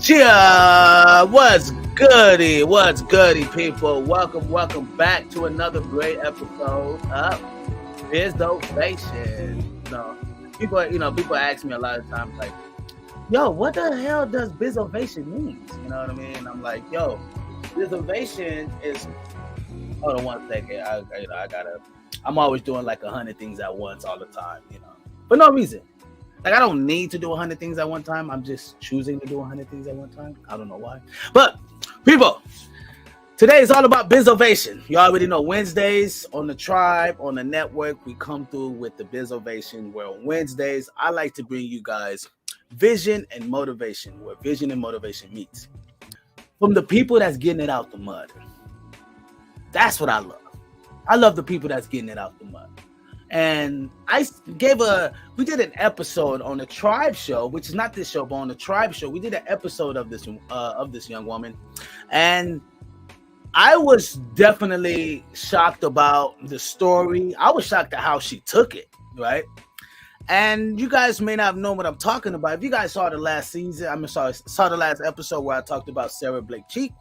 Cheer! What's goody? What's goody, people? Welcome back to another great episode of Bizovation. People ask me a lot of times, like, "Yo, what the hell does Bizovation mean?" You know what I mean? I'm like, "Yo, Bizovation is." Hold on one second. I'm always doing like 100 things at once all the time, for no reason. Like, I don't need to do 100 things at one time. I'm just choosing to do 100 things at one time. I don't know why. But, people, today is all about Bizovation. You already know Wednesdays on the Tribe, on the network, we come through with the Bizovation, where on Wednesdays, I like to bring you guys vision and motivation, where vision and motivation meets. From the people that's getting it out the mud. That's what I love. I love the people that's getting it out the mud. And we did an episode on the Tribe show, which is not this show, but on the Tribe show, we did an episode of this young woman. And I was definitely shocked about the story. I was shocked at how she took it, right? And you guys may not know what I'm talking about. If you guys saw the last saw the last episode where I talked about Sara Blake Cheek,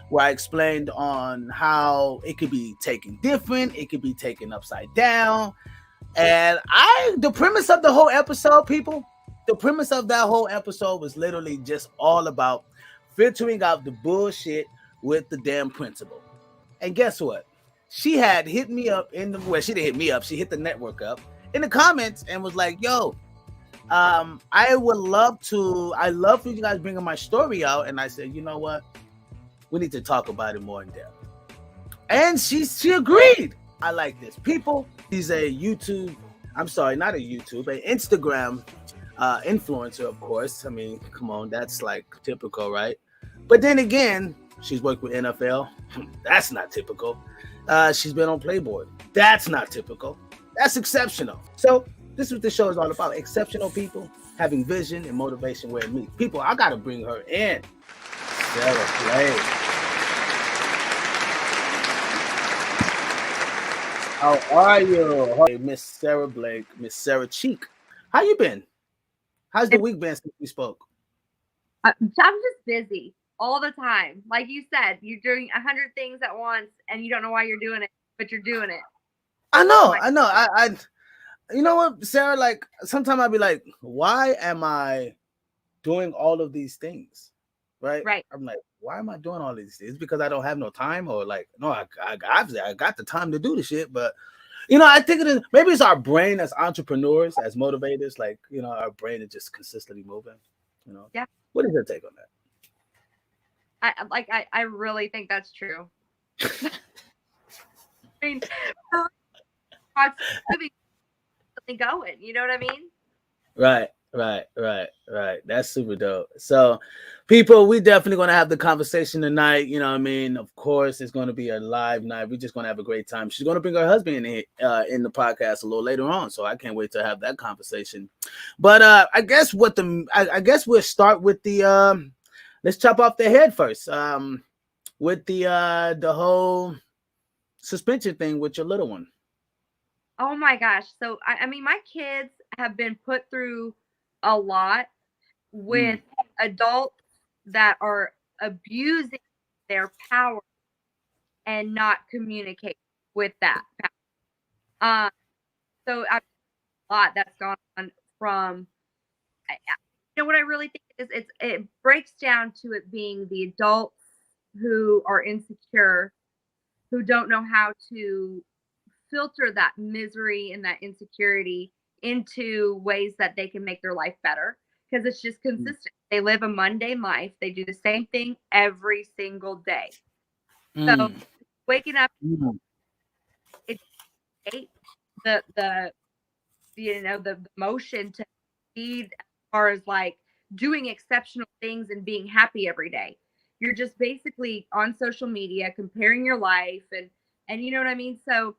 where I explained on how it could be taken different, it could be taken upside down. And the premise of the whole episode, people, the premise of that whole episode was literally just all about filtering out the bullshit with the damn principal. And guess what? She had hit me up she didn't hit me up. She hit the network up in the comments and was like, "Yo, I love for you guys bringing my story out." And I said, "You know what? We need to talk about it more in depth." And she agreed. I like this. People, he's an Instagram influencer, of course. I mean, come on, that's like typical, right? But then again, she's worked with NFL. That's not typical. She's been on Playboy. That's not typical. That's exceptional. So this is what this show is all about. Exceptional people having vision and motivation where it meets. People, I got to bring her in. Sara Blake. How are you? Hey, Miss Sara Blake, Miss Sara Cheek. How you been? How's the week been since we spoke? I'm just busy all the time. Like you said, you're doing 100 things at once and you don't know why you're doing it, but you're doing it. I know. I you know what, Sara, like sometimes I'll be like, why am I doing all of these things? Right? I'm like, why am I doing all these things? Because I don't have no time, or like, no, I got the time to do the shit, but I think it is, maybe it's our brain as entrepreneurs, as motivators, like, our brain is just consistently moving, Yeah. What is your take on that? I really think that's true. I mean, going, you know what I mean? Right. That's super dope. So, people, we definitely going to have the conversation tonight. You know what I mean? Of course, it's going to be a live night. We're just going to have a great time. She's going to bring her husband in the podcast a little later on. So I can't wait to have that conversation. But I guess we'll start with the let's chop off the head first. With the whole suspension thing with your little one. Oh my gosh. So I mean, my kids have been put through a lot with adults that are abusing their power and not communicate with that power. So a lot that's gone on from, what I really think is it breaks down to it being the adults who are insecure, who don't know how to filter that misery and that insecurity into ways that they can make their life better, because it's just consistent. They live a mundane life. They do the same thing every single day. So waking up, it's the motion to feed as far as like doing exceptional things and being happy every day. You're just basically on social media comparing your life and you know what I mean? So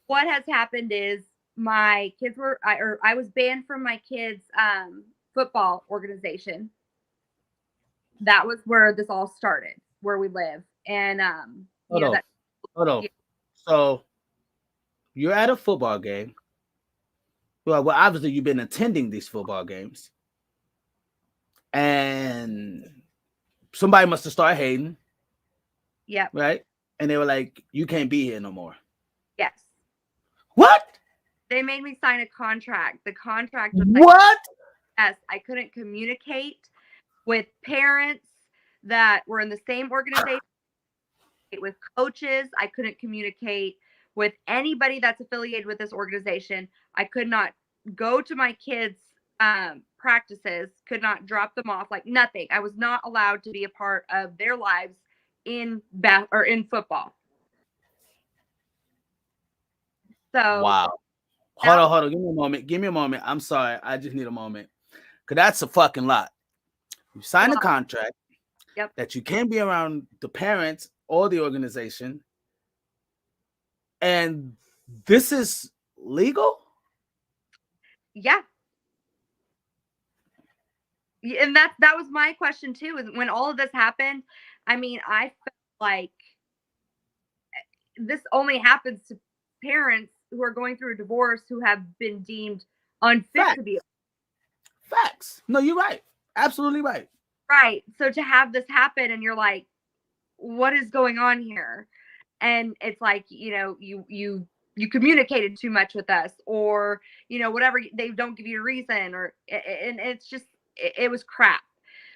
what has happened is my kids I was banned from my kids' football organization. That was where this all started, where we live. And hold on. Yeah. So you're at a football game. Well, obviously you've been attending these football games. and somebody must have started hating, Yep. right? And they were like, "You can't be here no more." Yes. What? They made me sign a contract. The contract was like, What? yes, I couldn't communicate with parents that were in the same organization, with coaches. I couldn't communicate with anybody that's affiliated with this organization. I could not go to my kids' practices, could not drop them off, like nothing. I was not allowed to be a part of their lives in in football. So Wow. that Hold on. Give me a moment. Give me a moment. I'm sorry. I just need a moment. Because that's a fucking lot. You sign a contract yep. that you can't be around the parents or the organization. And this is legal? Yeah. And that was my question too, is when all of this happened. I mean, I felt like this only happens to parents who are going through a divorce who have been deemed unfit Facts. to be. Facts. No, you're right. Absolutely right. Right. So to have this happen and you're like, what is going on here? And it's like, you communicated too much with us, or whatever, they don't give you a reason, or and it's just it was crap.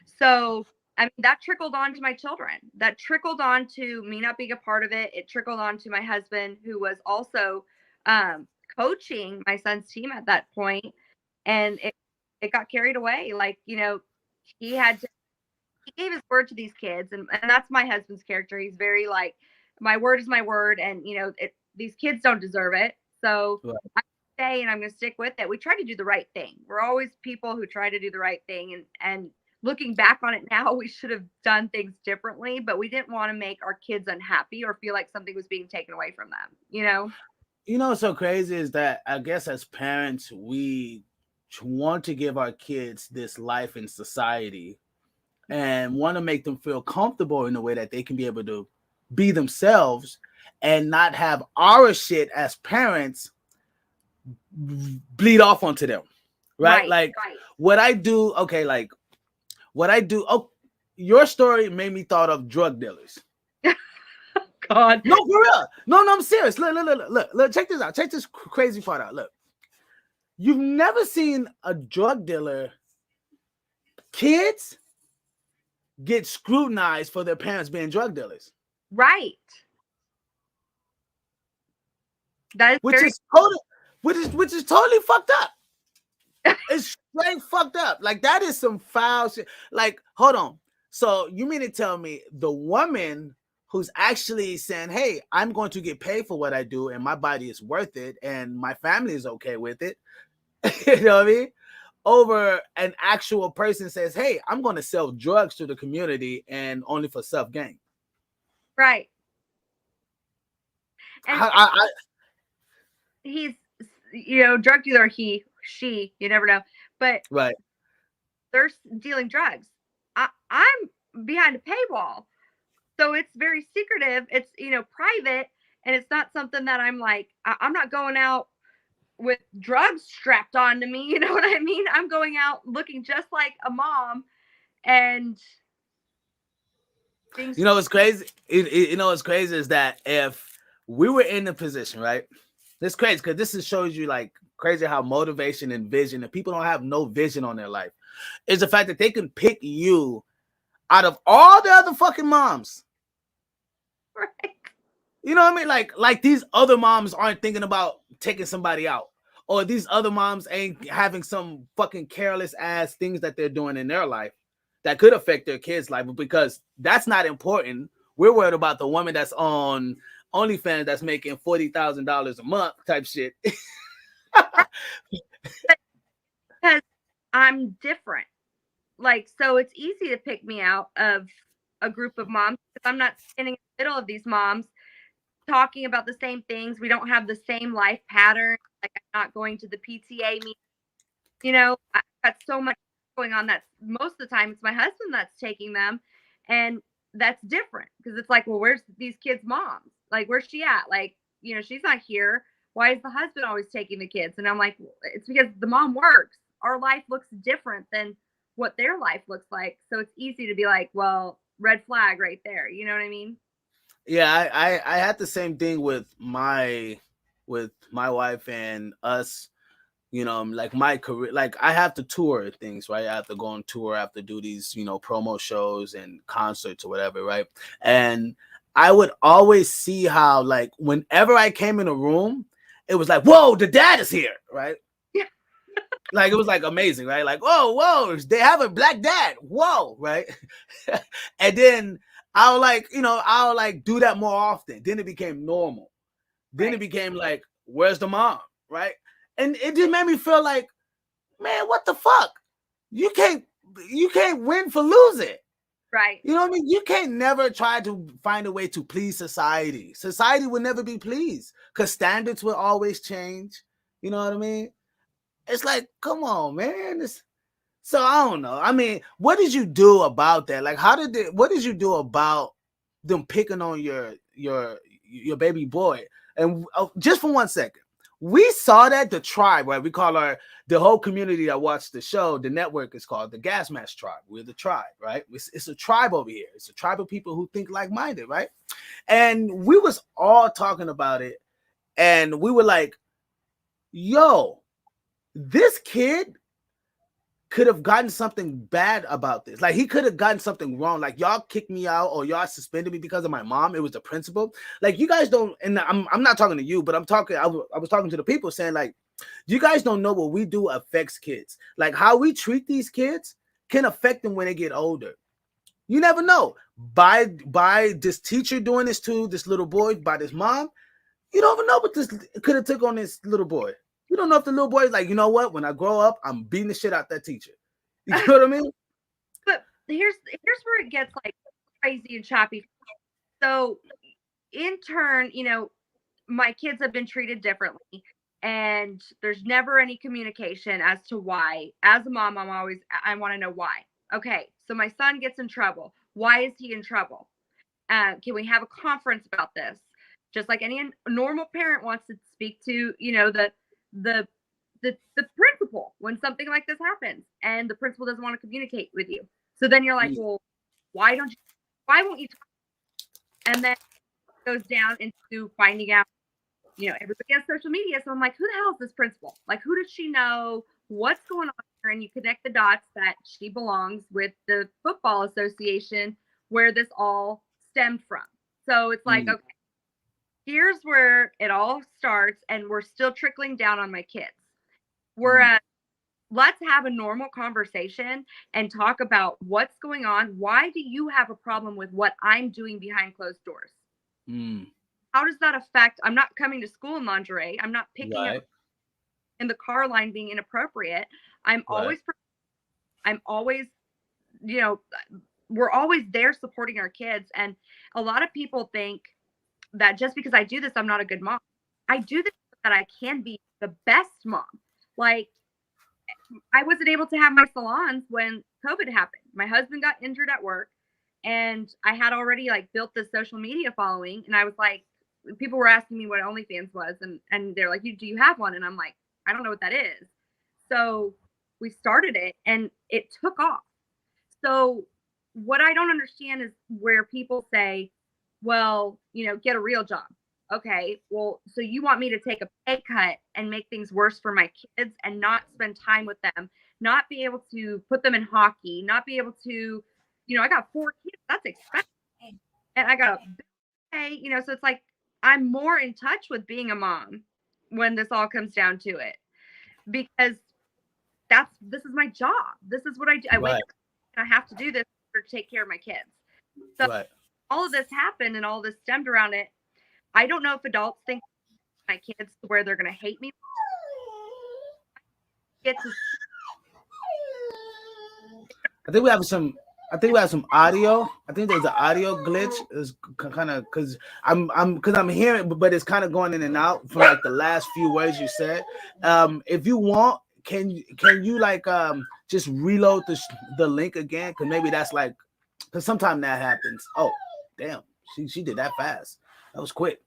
So I mean, that trickled on to my children, that trickled on to me not being a part of it. It trickled on to my husband, who was also coaching my son's team at that point, and it got carried away. Like, he had to, he gave his word to these kids, and that's my husband's character. He's very like, my word is my word, and these kids don't deserve it. So Right. I stay, and I'm going to stick with it. We try to do the right thing. We're always people who try to do the right thing, and looking back on it now, we should have done things differently, but we didn't want to make our kids unhappy or feel like something was being taken away from them. What's so crazy is that I guess as parents, we want to give our kids this life in society and want to make them feel comfortable in a way that they can be able to be themselves and not have our shit as parents bleed off onto them. Right? Like what I do, okay, like what I do, oh, your story made me thought of drug dealers. God. No, for real. No, I'm serious. Look, check this out. Check this crazy part out. Look. You've never seen a drug dealer kids get scrutinized for their parents being drug dealers. Right. That is which is totally fucked up. It's straight fucked up. Like, that is some foul shit. Like, hold on. So you mean to tell me the woman who's actually saying, hey, I'm going to get paid for what I do and my body is worth it and my family is okay with it, you know what I mean? Over an actual person says, hey, I'm going to sell drugs to the community and only for self-gain. Right. And he's, drug dealer, she, you never know. But right. They're dealing drugs. I'm behind a paywall. So it's very secretive. It's, private. And it's not something that I'm like, I'm not going out with drugs strapped on to me. You know what I mean? I'm going out looking just like a mom, and things. What's crazy? What's crazy is that if we were in the position, right? It's crazy because this shows you like crazy how motivation and vision, and people don't have no vision on their life, is the fact that they can pick you out of all the other fucking moms. Right. You know what I mean? Like these other moms aren't thinking about taking somebody out, or these other moms ain't having some fucking careless ass things that they're doing in their life that could affect their kids' life, because that's not important. We're worried about the woman that's on Onlyfans that's making $40,000 a month type shit. Because I'm different. Like, so it's easy to pick me out of a group of moms because I'm not standing in the middle of these moms talking about the same things. We don't have the same life pattern. Like, I'm not going to the PTA meeting. I've got so much going on that most of the time it's my husband that's taking them. And that's different because it's like, well, where's these kids' moms? Like, where's she at? Like, she's not here. Why is the husband always taking the kids? And I'm like, it's because the mom works. Our life looks different than what their life looks like. So it's easy to be like, well, red flag right there. You know what I mean? Yeah, I had the same thing with my wife and us. Like my career, like I have to tour things, right? I have to go on tour, I have to do these, promo shows and concerts or whatever, right? And I would always see how, like, whenever I came in a room, it was like, whoa, the dad is here, right? Yeah. Like, it was like amazing, right? Like, whoa, they have a black dad, whoa, right? And then I'll like do that more often. Then it became normal. Then it became like, where's the mom, right? And it just made me feel like, man, what the fuck? You can't win for losing. Right. You know what I mean? You can't never try to find a way to please society. Society will never be pleased because standards will always change. You know what I mean? It's like, come on, man. So I don't know. I mean, what did you do about that? Like, what did you do about them picking on your baby boy? And just for 1 second, we saw that the tribe, right? We call the whole community that watched the show, the network is called the Gas Mask Tribe. We're the tribe, right? It's a tribe over here. It's a tribe of people who think like-minded, right? And we was all talking about it, and we were like, yo, this kid could have gotten something bad about this. Like, he could have gotten something wrong. Like, y'all kicked me out or y'all suspended me because of my mom. It was the principal. Like, you guys don't, and I'm not talking to you, but I was talking to the people saying, like, you guys don't know what we do affects kids. Like, how we treat these kids can affect them when they get older. You never know. By this teacher doing this to this little boy, by this mom, you don't even know what this could have took on this little boy. You don't know if the little boy is like, you know what? When I grow up, I'm beating the shit out that teacher. You know what I mean? But here's where it gets like crazy and choppy. So in turn, my kids have been treated differently, and there's never any communication as to why. As a mom, I want to know why. Okay, so my son gets in trouble. Why is he in trouble? Can we have a conference about this? Just like any normal parent wants to speak to, the principal when something like this happens, and the principal doesn't want to communicate with you. So then you're like, well, why won't you talk? And then it goes down into finding out, everybody has social media. So I'm like, who the hell is this principal? Like, who does she know? What's going on here? And you connect the dots that she belongs with the football association where this all stemmed from. So it's like, okay, here's where it all starts, and we're still trickling down on my kids. Whereas, let's have a normal conversation and talk about what's going on. Why do you have a problem with what I'm doing behind closed doors? How does that affect? I'm not coming to school in lingerie. I'm not picking up in the car line being inappropriate. I'm always, we're always there supporting our kids. And a lot of people think that just because I do this, I'm not a good mom. I do this so that I can be the best mom. Like, I wasn't able to have my salons when COVID happened. My husband got injured at work, and I had already like built this social media following. And I was like, people were asking me what OnlyFans was, and they're like, do you have one? And I'm like, I don't know what that is. So we started it, and it took off. So what I don't understand is where people say, well, get a real job. Okay, well, so you want me to take a pay cut and make things worse for my kids and not spend time with them, not be able to put them in hockey, not be able to, I got 4 kids, that's expensive. And I got a big pay, so it's like I'm more in touch with being a mom when this all comes down to it, because this is my job. This is what I do. I wake up and I have to do this to take care of my kids. So all of this happened and all this stemmed around it. I don't know if adults think my kids to where they're going to hate me. I think we have some audio. I think there's an audio glitch. It's kind of because I'm hearing, but it's kind of going in and out from like the last few words you said. If you want, can you like just reload the link again? Because maybe that's like, because sometimes that happens. Oh, damn, she did that fast. That was quick.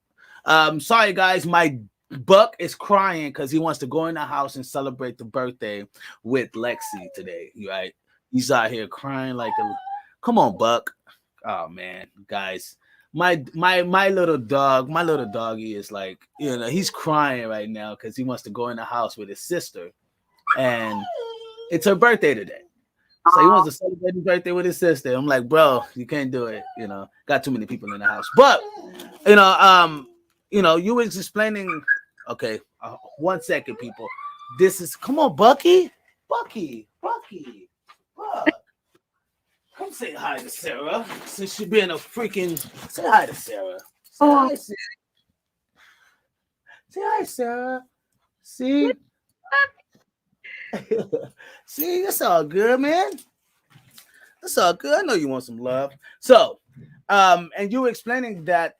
Sorry guys, my Buck is crying because he wants to go in the house and celebrate the birthday with Lexi today. Right? He's out here crying like a. Come on, Buck. Oh man, guys, my little dog, my little doggy is like, he's crying right now because he wants to go in the house with his sister, and it's her birthday today. So he wants to celebrate his birthday with his sister. I'm like, bro, you can't do it. Got too many people in the house. But you know, um, you was explaining. Okay, 1 second, people. This is come on, Bucky, Buck. Come say hi to Sarah. Since she being a freaking, say hi to Sarah. Say hi, Sarah. Say hi, Sarah. See, see, it's all good, man. It's all good. I know you want some love. So, and you were explaining that,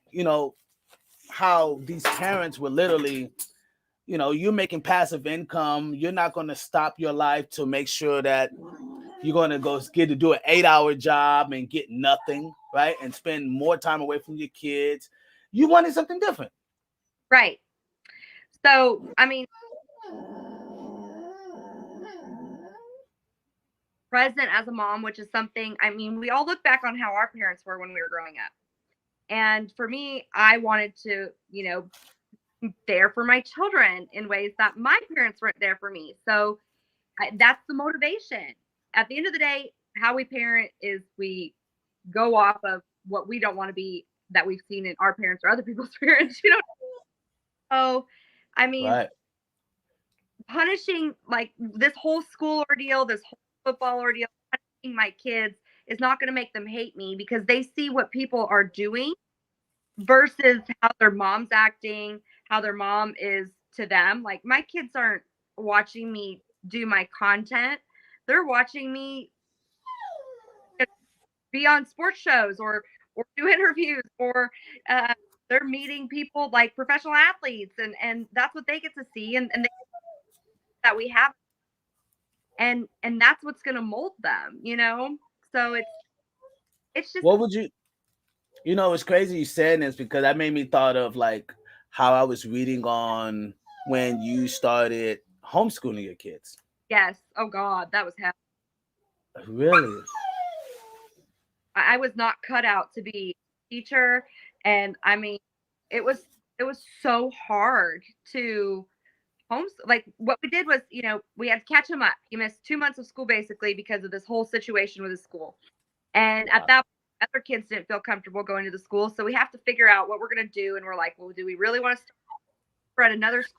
how these parents were literally, you're making passive income. You're not going to stop your life to make sure that you're going to go get to do an 8-hour job and get nothing, right? And spend more time away from your kids. You wanted something different. Right. So, I mean, present as a mom, which is something, I mean, we all look back on how our parents were when we were growing up. And for me, I wanted to, there for my children in ways that my parents weren't there for me. So that's the motivation. At the end of the day, how we parent is we go off of what we don't want to be that we've seen in our parents or other people's parents, So, I mean, Right. punishing like this whole school ordeal, this whole football ordeal, punishing my kids is not going to make them hate me because they see what people are doing versus how their mom's acting, how their mom is to them. Like my kids aren't watching me do my content. They're watching me be on sports shows or do interviews or they're meeting people like professional athletes and that's what they get to see and that we have and that's what's going to mold them, so it's just What would you, it's crazy you saying this because that made me thought of like how I was reading on when you started homeschooling your kids. yes, oh god, that was hell. Really? I was not cut out to be a teacher, and I mean it was so hard to like what we did was we had to catch him up. He missed 2 months of school basically because of this whole situation with his school, and at Wow. that point, other kids didn't feel comfortable going to the school, so we have to figure out what we're going to do. And we're like, well, do we really want to spread another school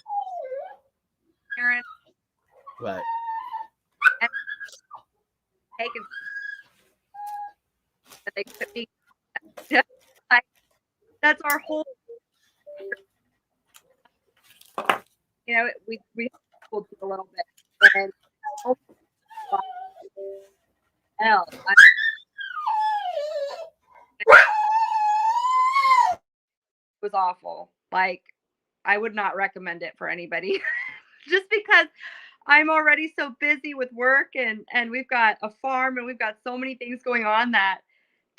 parent Right. and take it that they could be like, that's our whole we schooled a little bit and oh, hell it was awful. Like I would not recommend it for anybody just because I'm already so busy with work and we've got a farm and we've got so many things going on that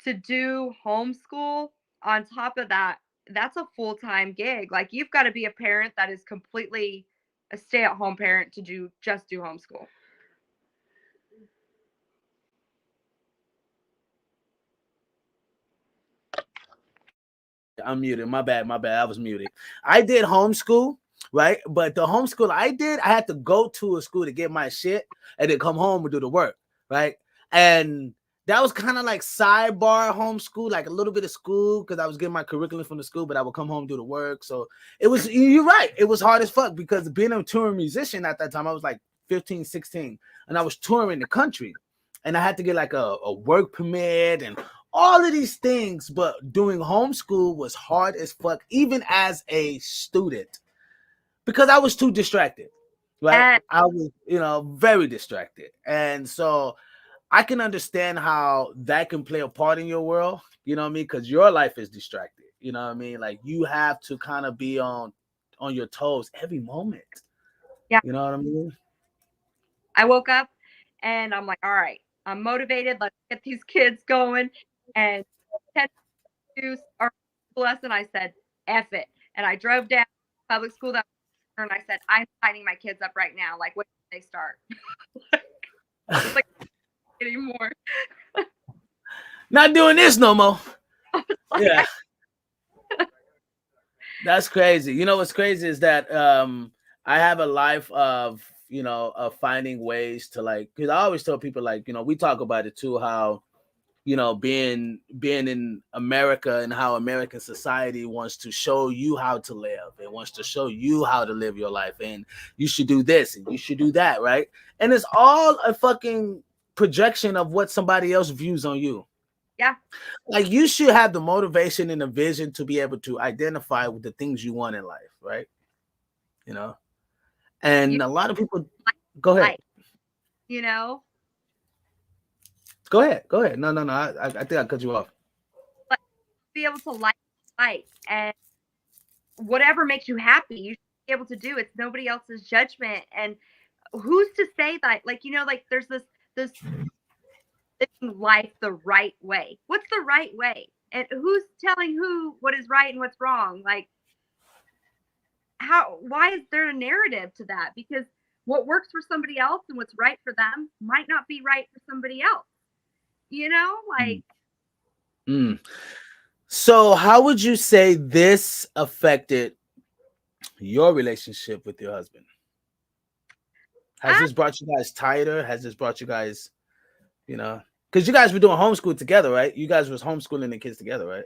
to do homeschool on top of that, that's a full-time gig. Like you've got to be a parent that is completely a stay-at-home parent to just do homeschool. I'm muted. My bad. My bad. I was muted. I did homeschool, right? But the homeschool I did, I had to go to a school to get my shit and then come home and do the work, right? And that was kind of like sidebar homeschool, like a little bit of school because I was getting my curriculum from the school, but I would come home and do the work. So it was, you're right. It was hard as fuck because being a touring musician at that time, I was like 15, 16, and I was touring the country. And I had to get like a work permit and all of these things, but doing homeschool was hard as fuck, even as a student, because I was too distracted, right? And I was, very distracted. And so I can understand how that can play a part in your world, you know what I mean? Because your life is distracted, you know what I mean? Like you have to kind of be on your toes every moment. yeah, You know what I mean? I woke up and I'm like, all right, I'm motivated. Let's get these kids going. And 10 to our lesson, I said, F it. And I drove down public school that and I said, I'm signing my kids up right now. Like, when do they start? Like, anymore. Not doing this no more. Like, Yeah, that's crazy. You know what's crazy is that I have a life of of finding ways to like, because I always tell people like, we talk about it too, how being in America and how American society wants to show you how to live. It wants to show you how to live your life, and you should do this and you should do that, right? And it's all a fucking projection of what somebody else views on you. yeah. Like you should have the motivation and the vision to be able to identify with the things you want in life, right? You know, You and a lot of people. Go ahead. like, you know, Go ahead. Go ahead. No, no, no. I think I cut you off. like be able to like and whatever makes you happy, you should be able to do. It's nobody else's judgment. And who's to say that? Like, like there's this living life the right way. What's the right way? And who's telling who what is right and what's wrong? Like why is there a narrative to that? Because what works for somebody else and what's right for them might not be right for somebody else. Mm. Like Mm. So, how would you say this affected your relationship with your husband? Has ah, this brought you guys tighter? Has this brought you guys, because you guys were doing homeschool together, right? You guys was homeschooling the kids together, right?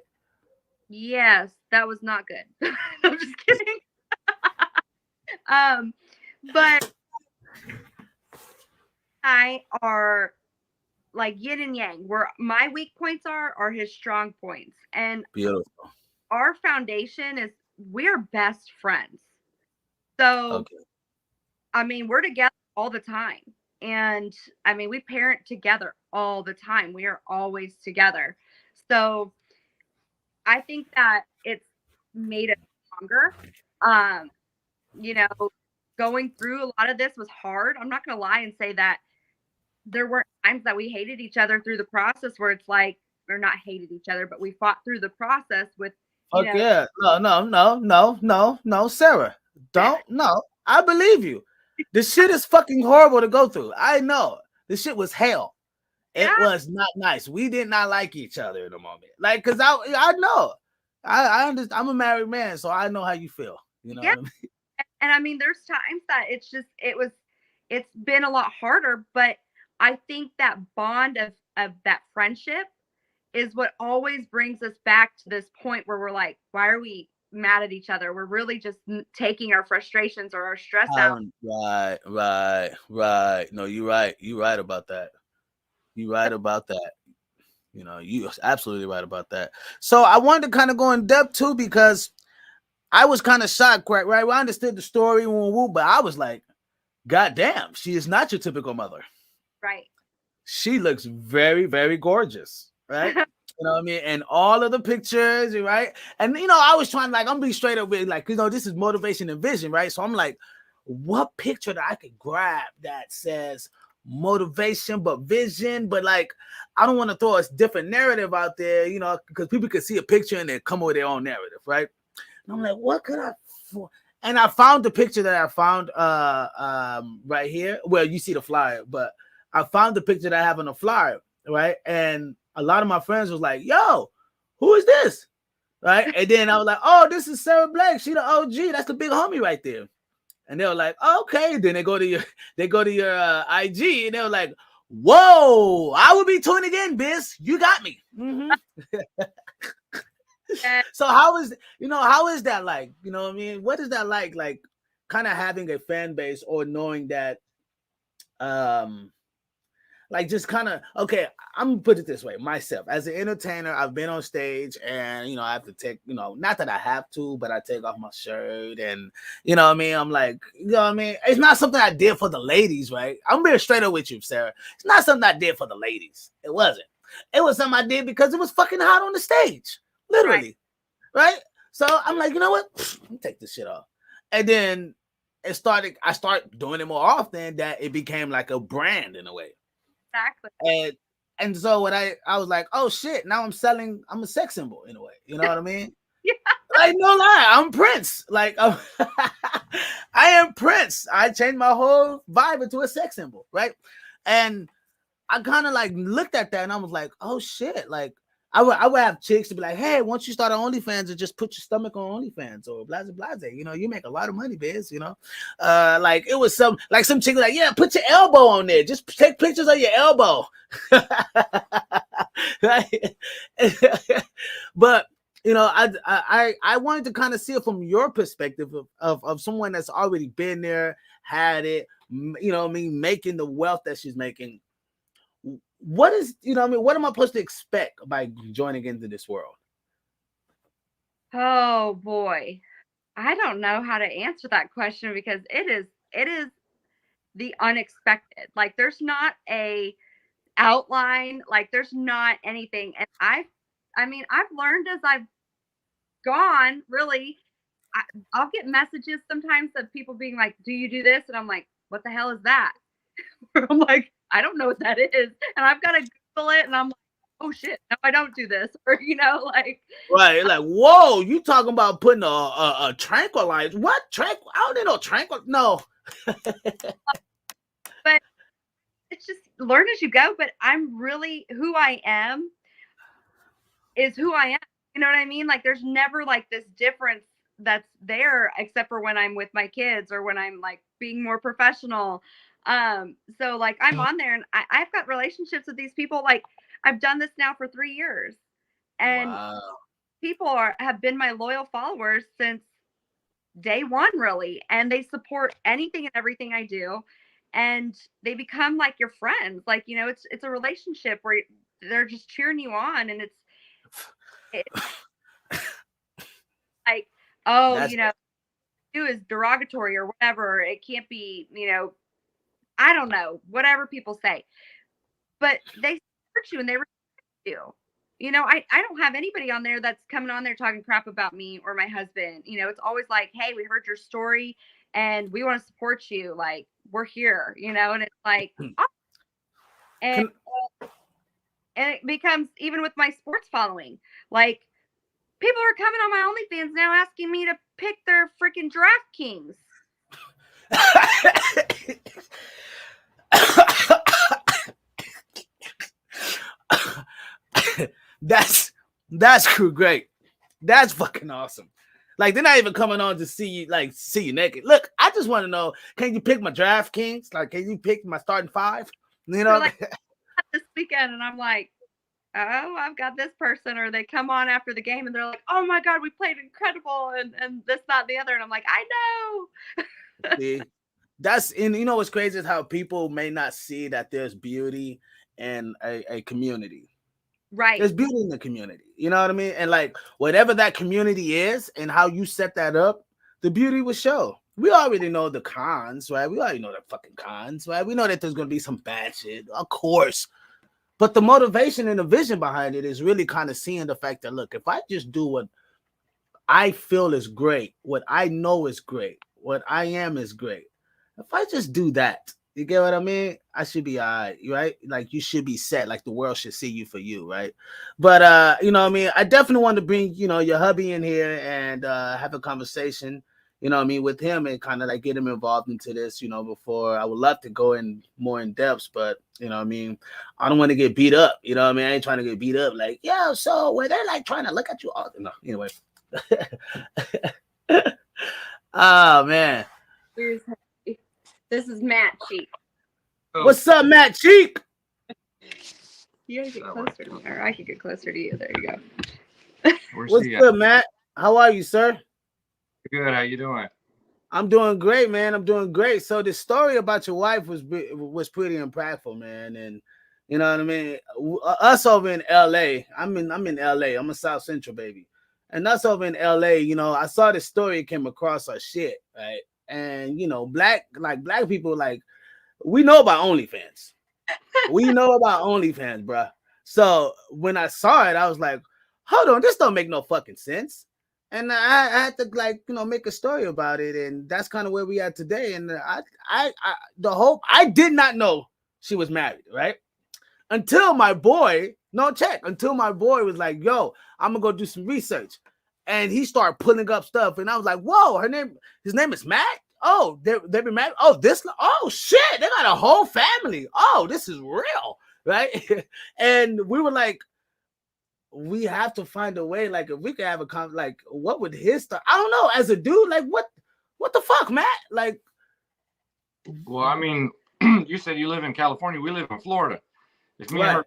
yes, that was not good. I'm just kidding. Um, but I are like yin and yang. Where my weak points are his strong points, and Beautiful. our foundation is we're best friends. So Okay. I mean, we're together all the time, and I mean, we parent together all the time. We are always together. So I think that it's made us stronger. Um, you know, going through a lot of this was hard. I'm not going to lie and say that there weren't times that we hated each other through the process where it's like, or not hated each other, but we fought through the process with, you Fuck know, yeah. No, no, no, no, no, no, Sarah. Don't, no. I believe you. This shit is fucking horrible to go through. I know. This shit was hell. It yeah, was not nice. We did not like each other in the moment. Like, cause I know. I understand. I'm a married man, so I know how you feel. You know yeah. what I mean? And I mean, there's times that it's been a lot harder, but I think that bond of that friendship is what always brings us back to this point where we're like, why are we mad at each other? We're really just taking our frustrations or our stress out. Right, right, right. No, you're right. You're right about that. You're right about that. You absolutely right about that. So I wanted to kind of go in depth too because I was kind of shocked, right? Right, well, I understood the story, but I was like, God damn, she is not your typical mother. Right. She looks very, very gorgeous, right? You know what I mean? And all of the pictures, right? And I was trying like I'm being straight up with like, this is motivation and vision, right? So I'm like, what picture that I could grab that says motivation but vision, but like I don't want to throw a different narrative out there, because people could see a picture and they come up with their own narrative, right? And I'm like, what could I? And I found the picture that I found right here. Well, you see the flyer, but I found the picture that I have on the flyer, right? And a lot of my friends was like, "Yo, who is this?" Right? And then I was like, "Oh, this is Sarah Blake. She the OG. That's the big homie right there." And they were like, "Okay." Then they go to your IG, and they were like, "Whoa, I will be tuning in, Biz. You got me." Mm-hmm. And So how is that like? You know what I mean? What is that like? Like kind of having a fan base or knowing that um like just kind of okay, I'm gonna put it this way. Myself as an entertainer, I've been on stage and I have to take, not that I have to, but I take off my shirt and you know what I mean? I'm like, it's not something I did for the ladies, right? I'm being straight up with you, Sarah. It's not something I did for the ladies. It wasn't. It was something I did because it was fucking hot on the stage. right. Literally. Right? So I'm like, you know what? Let me take this shit off. And then I start doing it more often that it became like a brand in a way. Exactly. And so when I was like, oh shit, now I'm a sex symbol in a way. You know what I mean? Yeah. Like no lie, I'm Prince. Like I am Prince. I changed my whole vibe into a sex symbol, right? And I kind of like looked at that and I was like, oh shit. Like I would have chicks to be like, hey, once you start on OnlyFans and just put your stomach on OnlyFans or blase blase, you know, you make a lot of money, biz, you know. Like it was some chick like, yeah, put your elbow on there. Just take pictures of your elbow. But you know, I wanted to kind of see it from your perspective of someone that's already been there, had it, you know what I mean, making the wealth that she's making. What is, you know what I mean, what am I supposed to expect by joining into this world? Oh boy. I don't know how to answer that question because it is the unexpected. Like there's not a outline, like there's not anything. And I've learned as I've gone, really. I'll get messages sometimes of people being like, "Do you do this?" And I'm like, "What the hell is that?" I'm like, "I don't know what that is," and I've got to Google it, and I'm like, "Oh shit, no, I don't do this," or like. Right, like, whoa, you talking about putting a tranquilizer? What tranquil? I don't need no tranquil. No. But it's just learn as you go. But I'm really who I am is who I am. You know what I mean? Like there's never like this difference that's there except for when I'm with my kids or when I'm like being more professional. So like I'm on there and I've got relationships with these people. Like I've done this now for 3 years. And Wow. people have been my loyal followers since day one, really. And they support anything and everything I do. And they become like your friends. Like, it's a relationship where they're just cheering you on. And it's like, oh, That's do is derogatory or whatever. It can't be, I don't know, whatever people say. But they support you and they respect you. I don't have anybody on there that's coming on there talking crap about me or my husband. It's always like, hey, we heard your story and we want to support you. Like, we're here, and it's like, oh. and it becomes, even with my sports following, like, people are coming on my OnlyFans now asking me to pick their freaking DraftKings. that's great. That's fucking awesome. Like they're not even coming on to see you naked. Look, I just want to know, can you pick my DraftKings? Like, can you pick my starting five? You know, like this weekend, and I'm like, oh, I've got this person, or they come on after the game and they're like, oh my God, we played incredible, and this, that, and the other. And I'm like, I know. See, that's, and you know what's crazy is how people may not see that there's beauty in a community. Right. There's beauty in the community. You know what I mean? And like whatever that community is and how you set that up, the beauty will show. We already know the cons, right? We already know the fucking cons, right? We know that there's gonna be some bad shit, of course. But the motivation and the vision behind it is really kind of seeing the fact that, look, if I just do what I feel is great, what I know is great, what I am is great. If I just do that, you get what I mean? I should be all right, right? Like you should be set, like the world should see you for you, right? But you know what I mean? I definitely want to bring, your hubby in here and have a conversation, you know what I mean, with him and kind of like get him involved into this, before. I would love to go in more in depth, but you know what I mean? I don't want to get beat up, you know what I mean? I ain't trying to get beat up like, yeah, so where they're like trying to look at you all. No, anyway. Oh man. This is Matt Cheek. Oh. What's up, Matt Cheek? You gotta get closer to me, or I could get closer to you. There you go. What's good, Matt? How are you, sir? Good. How you doing? I'm doing great, man. I'm doing great. So the story about your wife was pretty impactful, man. And you know what I mean? Us over in LA, I'm in LA. I'm a South Central baby. And us over in LA, I saw this story, came across our shit, right? And black people, like, we know about OnlyFans. We know about OnlyFans, bro. So when I saw it, I was like, hold on, this don't make no fucking sense. And I had to make a story about it, and that's kind of where we are today. And I did not know she was married, right? Until my boy was like, yo, I'm gonna go do some research. And he started pulling up stuff, and I was like, whoa, his name is Matt? Oh, they've been married? Oh, shit, they got a whole family. Oh, this is real, right? And we were like, we have to find a way. Like, if we could have a like, what would his start? I don't know. As a dude, like, what the fuck, Matt? Like, well, I mean, you said you live in California. We live in Florida. If me and her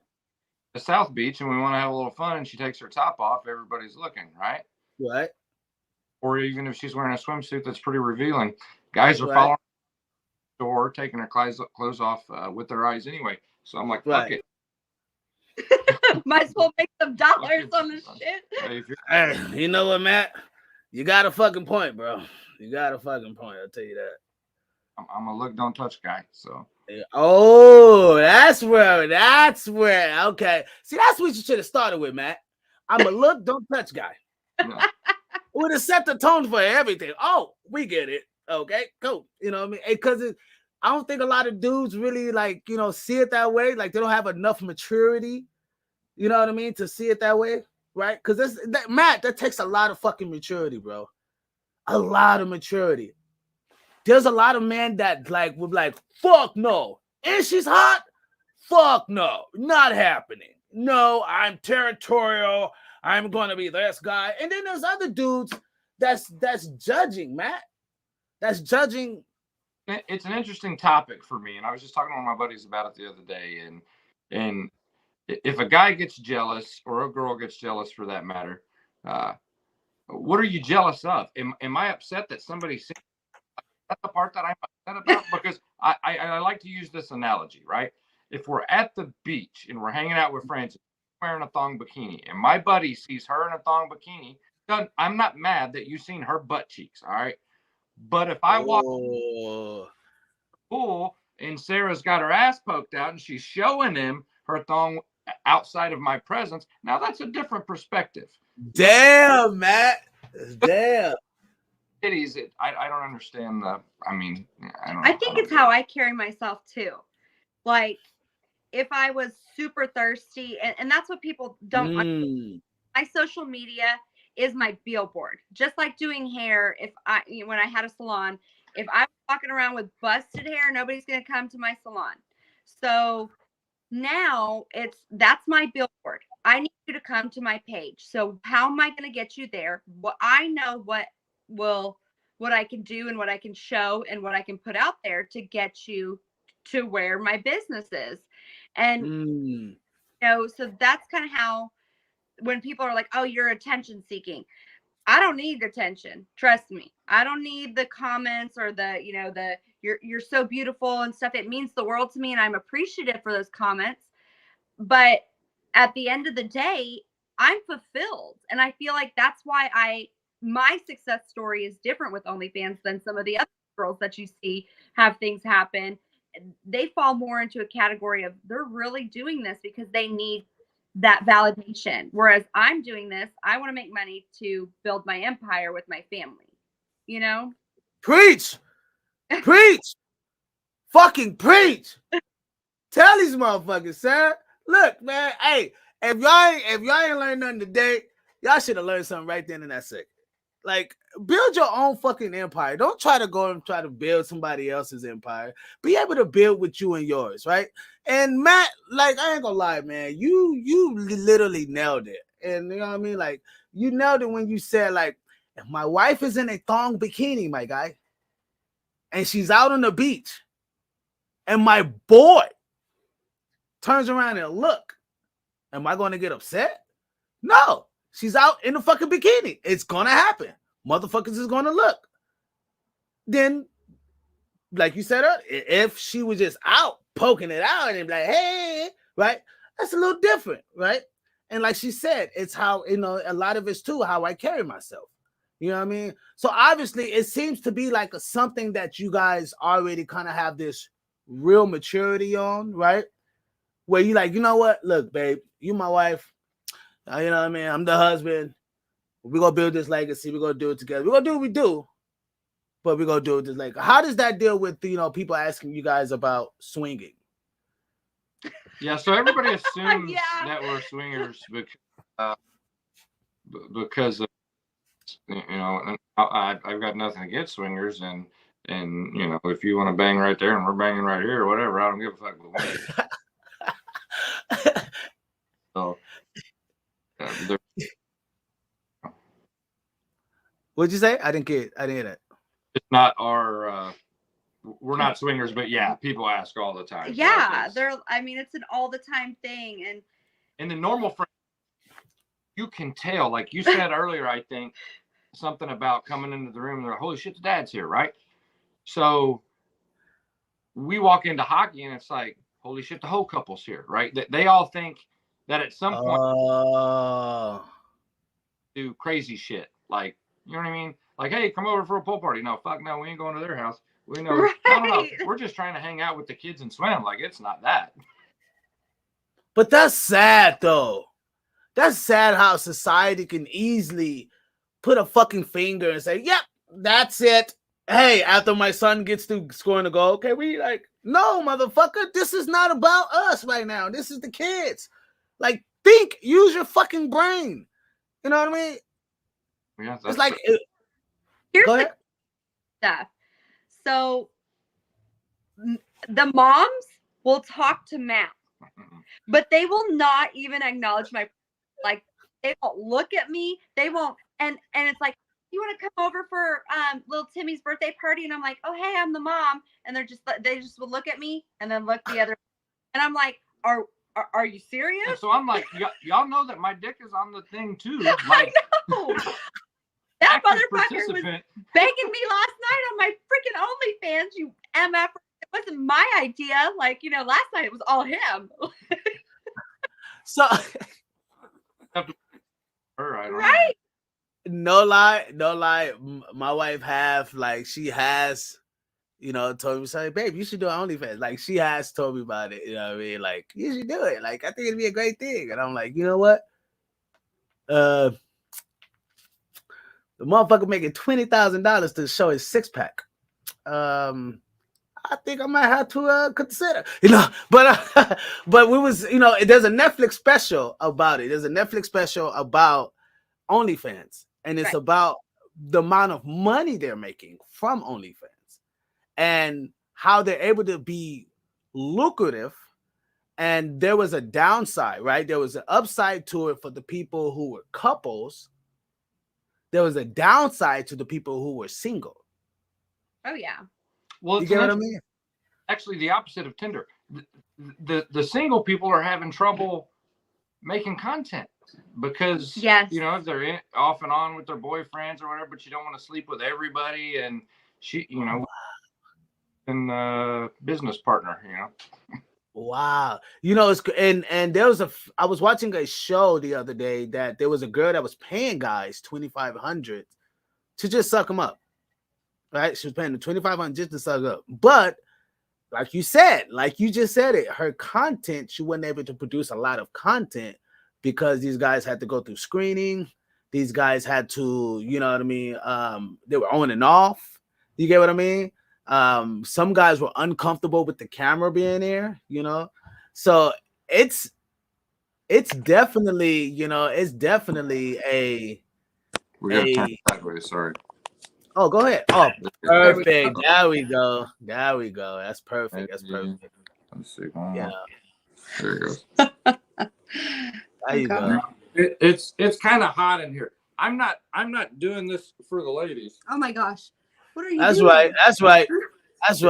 the South Beach and we want to have a little fun and she takes her top off, everybody's looking, right? Right. Or even if she's wearing a swimsuit that's pretty revealing, guys are following the door, taking their clothes off with their eyes anyway. So I'm like, fuck it. Might as well make some dollars on this shit. Hey, you know what, Matt? You got a fucking point, bro. You got a fucking point. I'll tell you that. I'm a look, don't touch guy. So. Oh, that's where. Okay. See, that's what you should have started with, Matt. I'm a look, don't touch guy. Yeah. Would have set the tone for everything. Oh, we get it. Okay, cool. You know what I mean? Because I don't think a lot of dudes really like, see it that way. Like, they don't have enough maturity. You know what I mean? To see it that way, right? Because Matt, that takes a lot of fucking maturity, bro. A lot of maturity. There's a lot of men that like would like, fuck no. And she's hot? Fuck no. Not happening. No, I'm territorial. I'm gonna be this guy. And then there's other dudes that's judging, Matt. That's judging. It's an interesting topic for me. And I was just talking to one of my buddies about it the other day. And if a guy gets jealous, or a girl gets jealous for that matter, what are you jealous of? Am I upset that somebody sees? That's the part that I'm upset about, because I like to use this analogy, right? If we're at the beach and we're hanging out with friends wearing a thong bikini, and my buddy sees her in a thong bikini, I'm not mad that you've seen her butt cheeks, all right? But if I walk in the pool and Sarah's got her ass poked out and she's showing him her thong outside of my presence, now that's a different perspective. Damn, Matt. Damn. Titties, I don't understand the. I mean, I think it's how I carry myself too. Like, if I was super thirsty, and that's what people don't. My social media is my billboard. Just like doing hair. When I had a salon, if I'm walking around with busted hair, nobody's gonna come to my salon. So now that's my billboard. I need you to come to my page. So how am I going to get you there? Well, I know what I can do and what I can show and what I can put out there to get you to where my business is. And so that's kind of how, when people are like, oh, you're attention seeking, I don't need attention. Trust me. I don't need the comments or the you're so beautiful and stuff. It means the world to me, and I'm appreciative for those comments. But at the end of the day, I'm fulfilled. And I feel like that's why my success story is different with OnlyFans than some of the other girls that you see have things happen. They fall more into a category of they're really doing this because they need that validation. Whereas I'm doing this, I want to make money to build my empire with my family. Preach. Preach. Fucking preach. Tell these motherfuckers, Sarah. Look, man, hey, if y'all ain't learned nothing today, y'all should have learned something right then and that second. Like, build your own fucking empire. Don't try to go and try to build somebody else's empire. Be able to build with you and yours, right? And Matt, like, I ain't gonna lie, man, you literally nailed it. And you know what I mean? Like, you nailed it when you said, like, if my wife is in a thong bikini, my guy, and she's out on the beach, and my boy turns around and look, am I going to get upset? No. She's out in the fucking bikini. It's going to happen. Motherfuckers is going to look. Then, like you said earlier, if she was just out poking it out and be like, hey, right? That's a little different, right? And like she said, it's how, a lot of it's too how I carry myself. You know what I mean? So obviously it seems to be like something that you guys already kind of have this real maturity on, right? Where you like, you know what? Look, babe, you my wife. You know what I mean? I'm the husband. We're going to build this legacy. We're going to do it together. We're going to do what we do, but we're going to do it this legacy. How does that deal with, people asking you guys about swinging? Yeah, so everybody assumes that we're swingers because of, and I've got nothing against swingers, and if you want to bang right there and we're banging right here or whatever, I don't give a fuck. What'd you say? I didn't hear that. It's not our. We're not swingers, but yeah, people ask all the time. Yeah, it's an all the time thing, and in the normal friend, you can tell. Like you said earlier, I think something about coming into the room and they're like, holy shit, the dad's here, right? So we walk into hockey and it's like, holy shit, the whole couple's here, right? They all think that at some point do crazy shit. Like, you know what I mean? Like, hey, come over for a pool party. No, fuck no, we ain't going to their house. We know, right. No. We're just trying to hang out with the kids and swim. Like, it's not that. But that's sad, though. That's sad how society can easily put a fucking finger and say, yep, that's it. Hey, after my son gets to scoring a goal, okay, we like, no, motherfucker, this is not about us right now. This is the kids. Like, think, use your fucking brain. You know what I mean? Yeah, it's like, here's the stuff. So the moms will talk to Matt, but they will not even acknowledge my, like, they won't look at me. They won't. And it's like, you want to come over for little Timmy's birthday party? And I'm like, oh, hey, I'm the mom. And they just will look at me and then look the other. And I'm like, are you serious? And so I'm like, y'all know that my dick is on the thing too. Like, I know. That motherfucker was begging me last night on my freaking OnlyFans, you MF. It wasn't my idea. Like, last night it was all him. So, right? No lie. My wife she has, told me, say, babe, you should do OnlyFans. Like, she has told me about it. You know what I mean? Like, you should do it. Like, I think it'd be a great thing. And I'm like, you know what? The motherfucker making $20,000 to show his six pack. I think I might have to consider, but we was, there's a Netflix special about it. There's a Netflix special about OnlyFans, and it's about the amount of money they're making from OnlyFans and how they're able to be lucrative. And there was a downside, right? There was an upside to it for the people who were couples. There was a downside to the people who were single. Oh yeah. Well, you get what I mean? Actually, the opposite of Tinder. The single people are having trouble making content because if they're off and on with their boyfriends or whatever, but you don't want to sleep with everybody, and and business partner, Wow. It's and there was I was watching a show the other day that there was a girl that was paying guys $2,500 to just suck them up. Right? She was paying them $2,500 just to suck up. But like you just said it, her content, she wasn't able to produce a lot of content because these guys had to go through screening. These guys had to, you know what I mean? They were on and off. You get what I mean? Some guys were uncomfortable with the camera being there, so it's definitely, sorry. Oh, go ahead. Oh, perfect. There we go. That's perfect. Let's see. Yeah. There it goes. There you go. It's kind of hot in here. I'm not doing this for the ladies. Oh my gosh. What are you doing? That's right. It's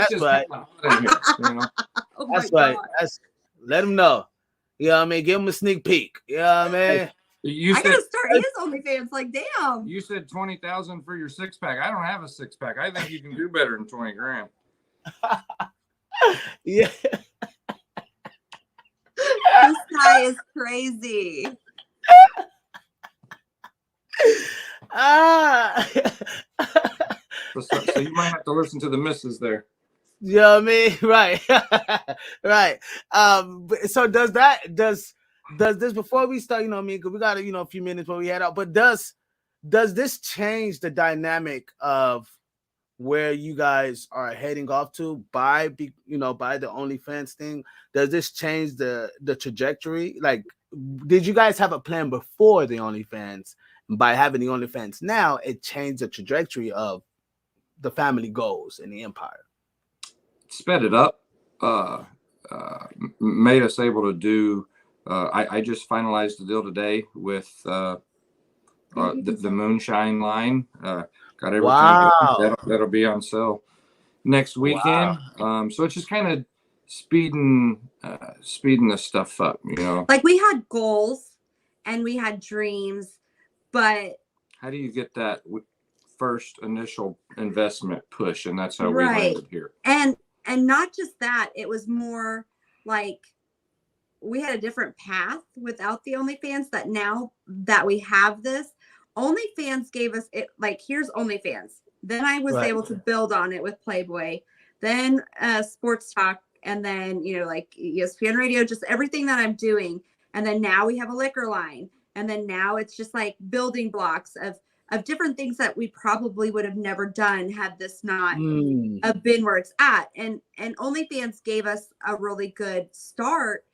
just right. Hot in here, Oh that's my right. God. Let them know. You know what I mean? Give them a sneak peek. You know what I mean? I gotta start his OnlyFans. Like, damn. You said 20,000 for your six pack. I don't have a six pack. I think you can do better than 20 grand. Yeah. This guy is crazy. So you might have to listen to the missus there. You know what I mean? Right. Right. So does this, before we start, because we got a few minutes where we head out, but does this change the dynamic of where you guys are heading off to by the OnlyFans thing? Does this change the trajectory? Like, did you guys have a plan before the OnlyFans? By having the OnlyFans now, it changed the trajectory of the family goals in the empire. Sped it up, made us able to do. I just finalized the deal today with the moonshine line. Got everything. Wow. That'll be on sale next weekend. Wow. So it's just kind of speeding the stuff up, you know. Like we had goals and we had dreams, but how do you get that first initial investment push? And that's how we right. landed here. And not just that, it was more like we had a different path without the OnlyFans, that now that we have this, OnlyFans gave us it, like, here's OnlyFans. Then I was able to build on it with Playboy, then Sports Talk, and then, you know, like ESPN Radio, just everything that I'm doing. And then now we have a liquor line. And then now it's just like building blocks of different things that we probably would have never done had this not been where it's at. And OnlyFans gave us a really good start,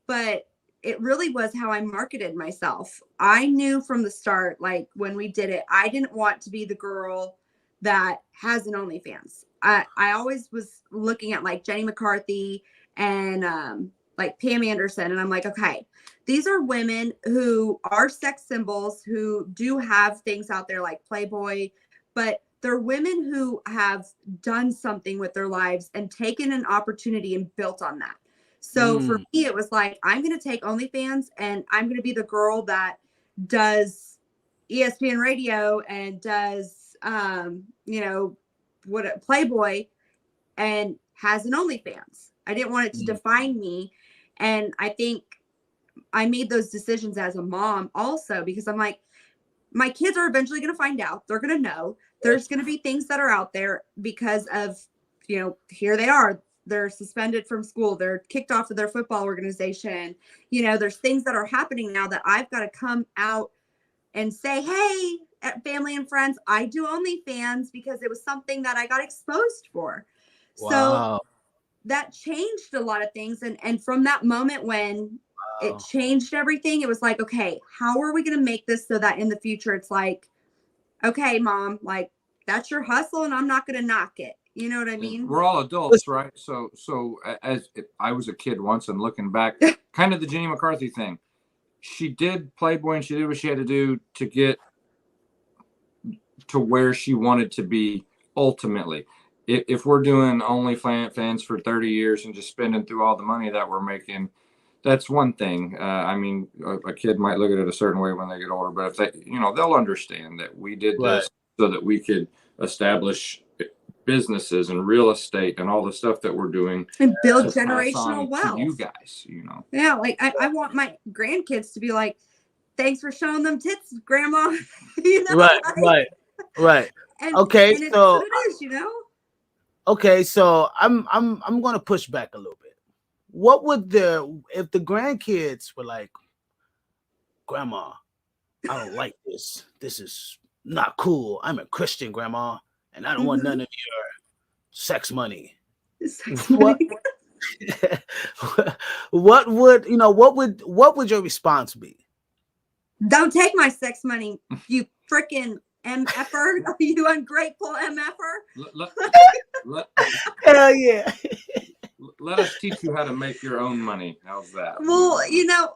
but it really was how I marketed myself. I knew from the start, like when we did it, I didn't want to be the girl that has an OnlyFans. I always was looking at like Jenny McCarthy and like Pam Anderson. And I'm like, okay, these are women who are sex symbols, who do have things out there like Playboy, but they're women who have done something with their lives and taken an opportunity and built on that. So for me, it was like, I'm going to take OnlyFans and I'm going to be the girl that does ESPN Radio and does, you know, what Playboy and has an OnlyFans. I didn't want it to define me. And I think I made those decisions as a mom also, because I'm like, my kids are eventually going to find out. They're going to know there's going to be things that are out there because of, you know, here they are. They're suspended from school. They're kicked off of their football organization. You know, there's things that are happening now that I've got to come out and say, hey, at family and friends, I do OnlyFans because it was something that I got exposed for. Wow. So that changed a lot of things. And from that moment when it changed everything, it was like, okay, how are we going to make this so that in the future it's like, okay, Mom, like that's your hustle and I'm not going to knock it. You know what I mean? We're all adults, right? So as I was a kid once and looking back, kind of the Jenny McCarthy thing. She did Playboy and she did what she had to do to get to where she wanted to be ultimately. If we're doing OnlyFans for 30 years and just spending through all the money that we're making, that's one thing. I mean, a kid might look at it a certain way when they get older, but if they, you know, they'll understand that we did this so that we could establish businesses and real estate and all the stuff that we're doing and build generational wealth. You guys, you know. Yeah, like I want my grandkids to be like, thanks for showing them tits, Grandma. You know, right. And, okay, and so it's what it is, you know. Okay, so I'm going to push back a little bit. What would if the grandkids were like, Grandma, I don't like this. This is not cool. I'm a Christian, Grandma, and I don't want none of your sex money. What would your response be? Don't take my sex money, you freaking MFer, you ungrateful MFer. Hell yeah. Let us teach you how to make your own money. How's that? Well, you know,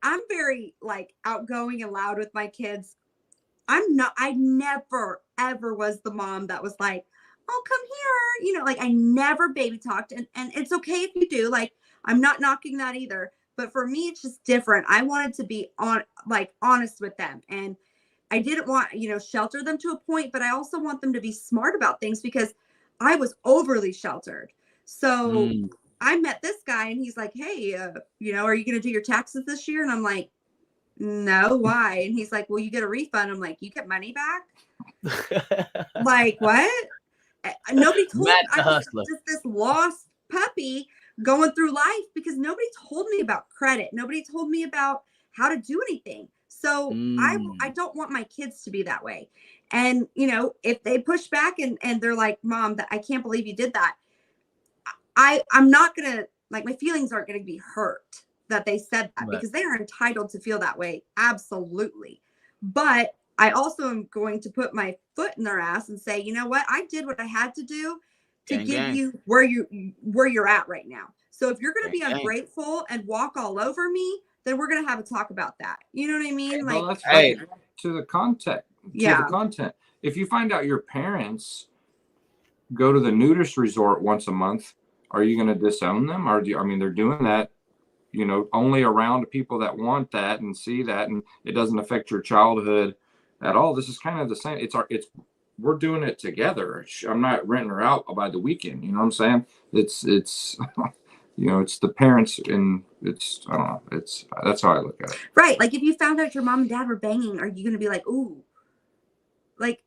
I'm very like outgoing and loud with my kids. I never ever was the mom that was like, oh, come here. You know, like I never baby talked, and it's okay if you do. Like, I'm not knocking that either. But for me, it's just different. I wanted to be honest with them. And I didn't want, you know, shelter them to a point, but I also want them to be smart about things because I was overly sheltered. So I met this guy and he's like, hey, you know, are you going to do your taxes this year? And I'm like, no, why? And he's like, well, you get a refund. I'm like, you get money back? Like, what? Nobody told me. I was just this lost puppy going through life because nobody told me about credit. Nobody told me about how to do anything. So I don't want my kids to be that way. And, you know, if they push back and they're like, Mom, I can't believe you did that. I'm not going to, like, my feelings aren't going to be hurt that they said that because they are entitled to feel that way. Absolutely. But I also am going to put my foot in their ass and say, you know what? I did what I had to do to give you where you're at right now. So if you're going to be ungrateful and walk all over me, then we're gonna have a talk about that. You know what I mean? Well, Like, that's Hey. back to the content. Yeah. To the content. If you find out your parents go to the nudist resort once a month, are you going to disown them? Or they're doing that, only around people that want that and see that, and it doesn't affect your childhood at all. This is kind of the same. We're doing it together. I'm not renting her out by the weekend. You know what I'm saying? It's it's the parents, and I don't know. That's how I look at it. Right. Like if you found out your mom and dad were banging, are you going to be like, ooh, like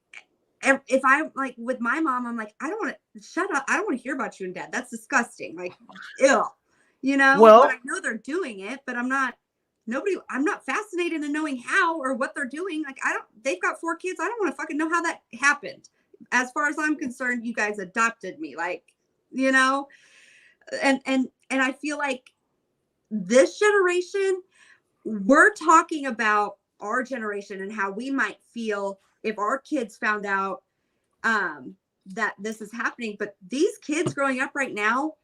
if I like with my mom, I'm like, I don't want to shut up. I don't want to hear about you and dad. That's disgusting. Like, ew, Well, but I know they're doing it, but I'm not fascinated in knowing how or what they're doing. Like, they've got 4 kids. I don't want to fucking know how that happened. As far as I'm concerned, you guys adopted me, like, and I feel like this generation, we're talking about our generation and how we might feel if our kids found out that this is happening. But these kids growing up right now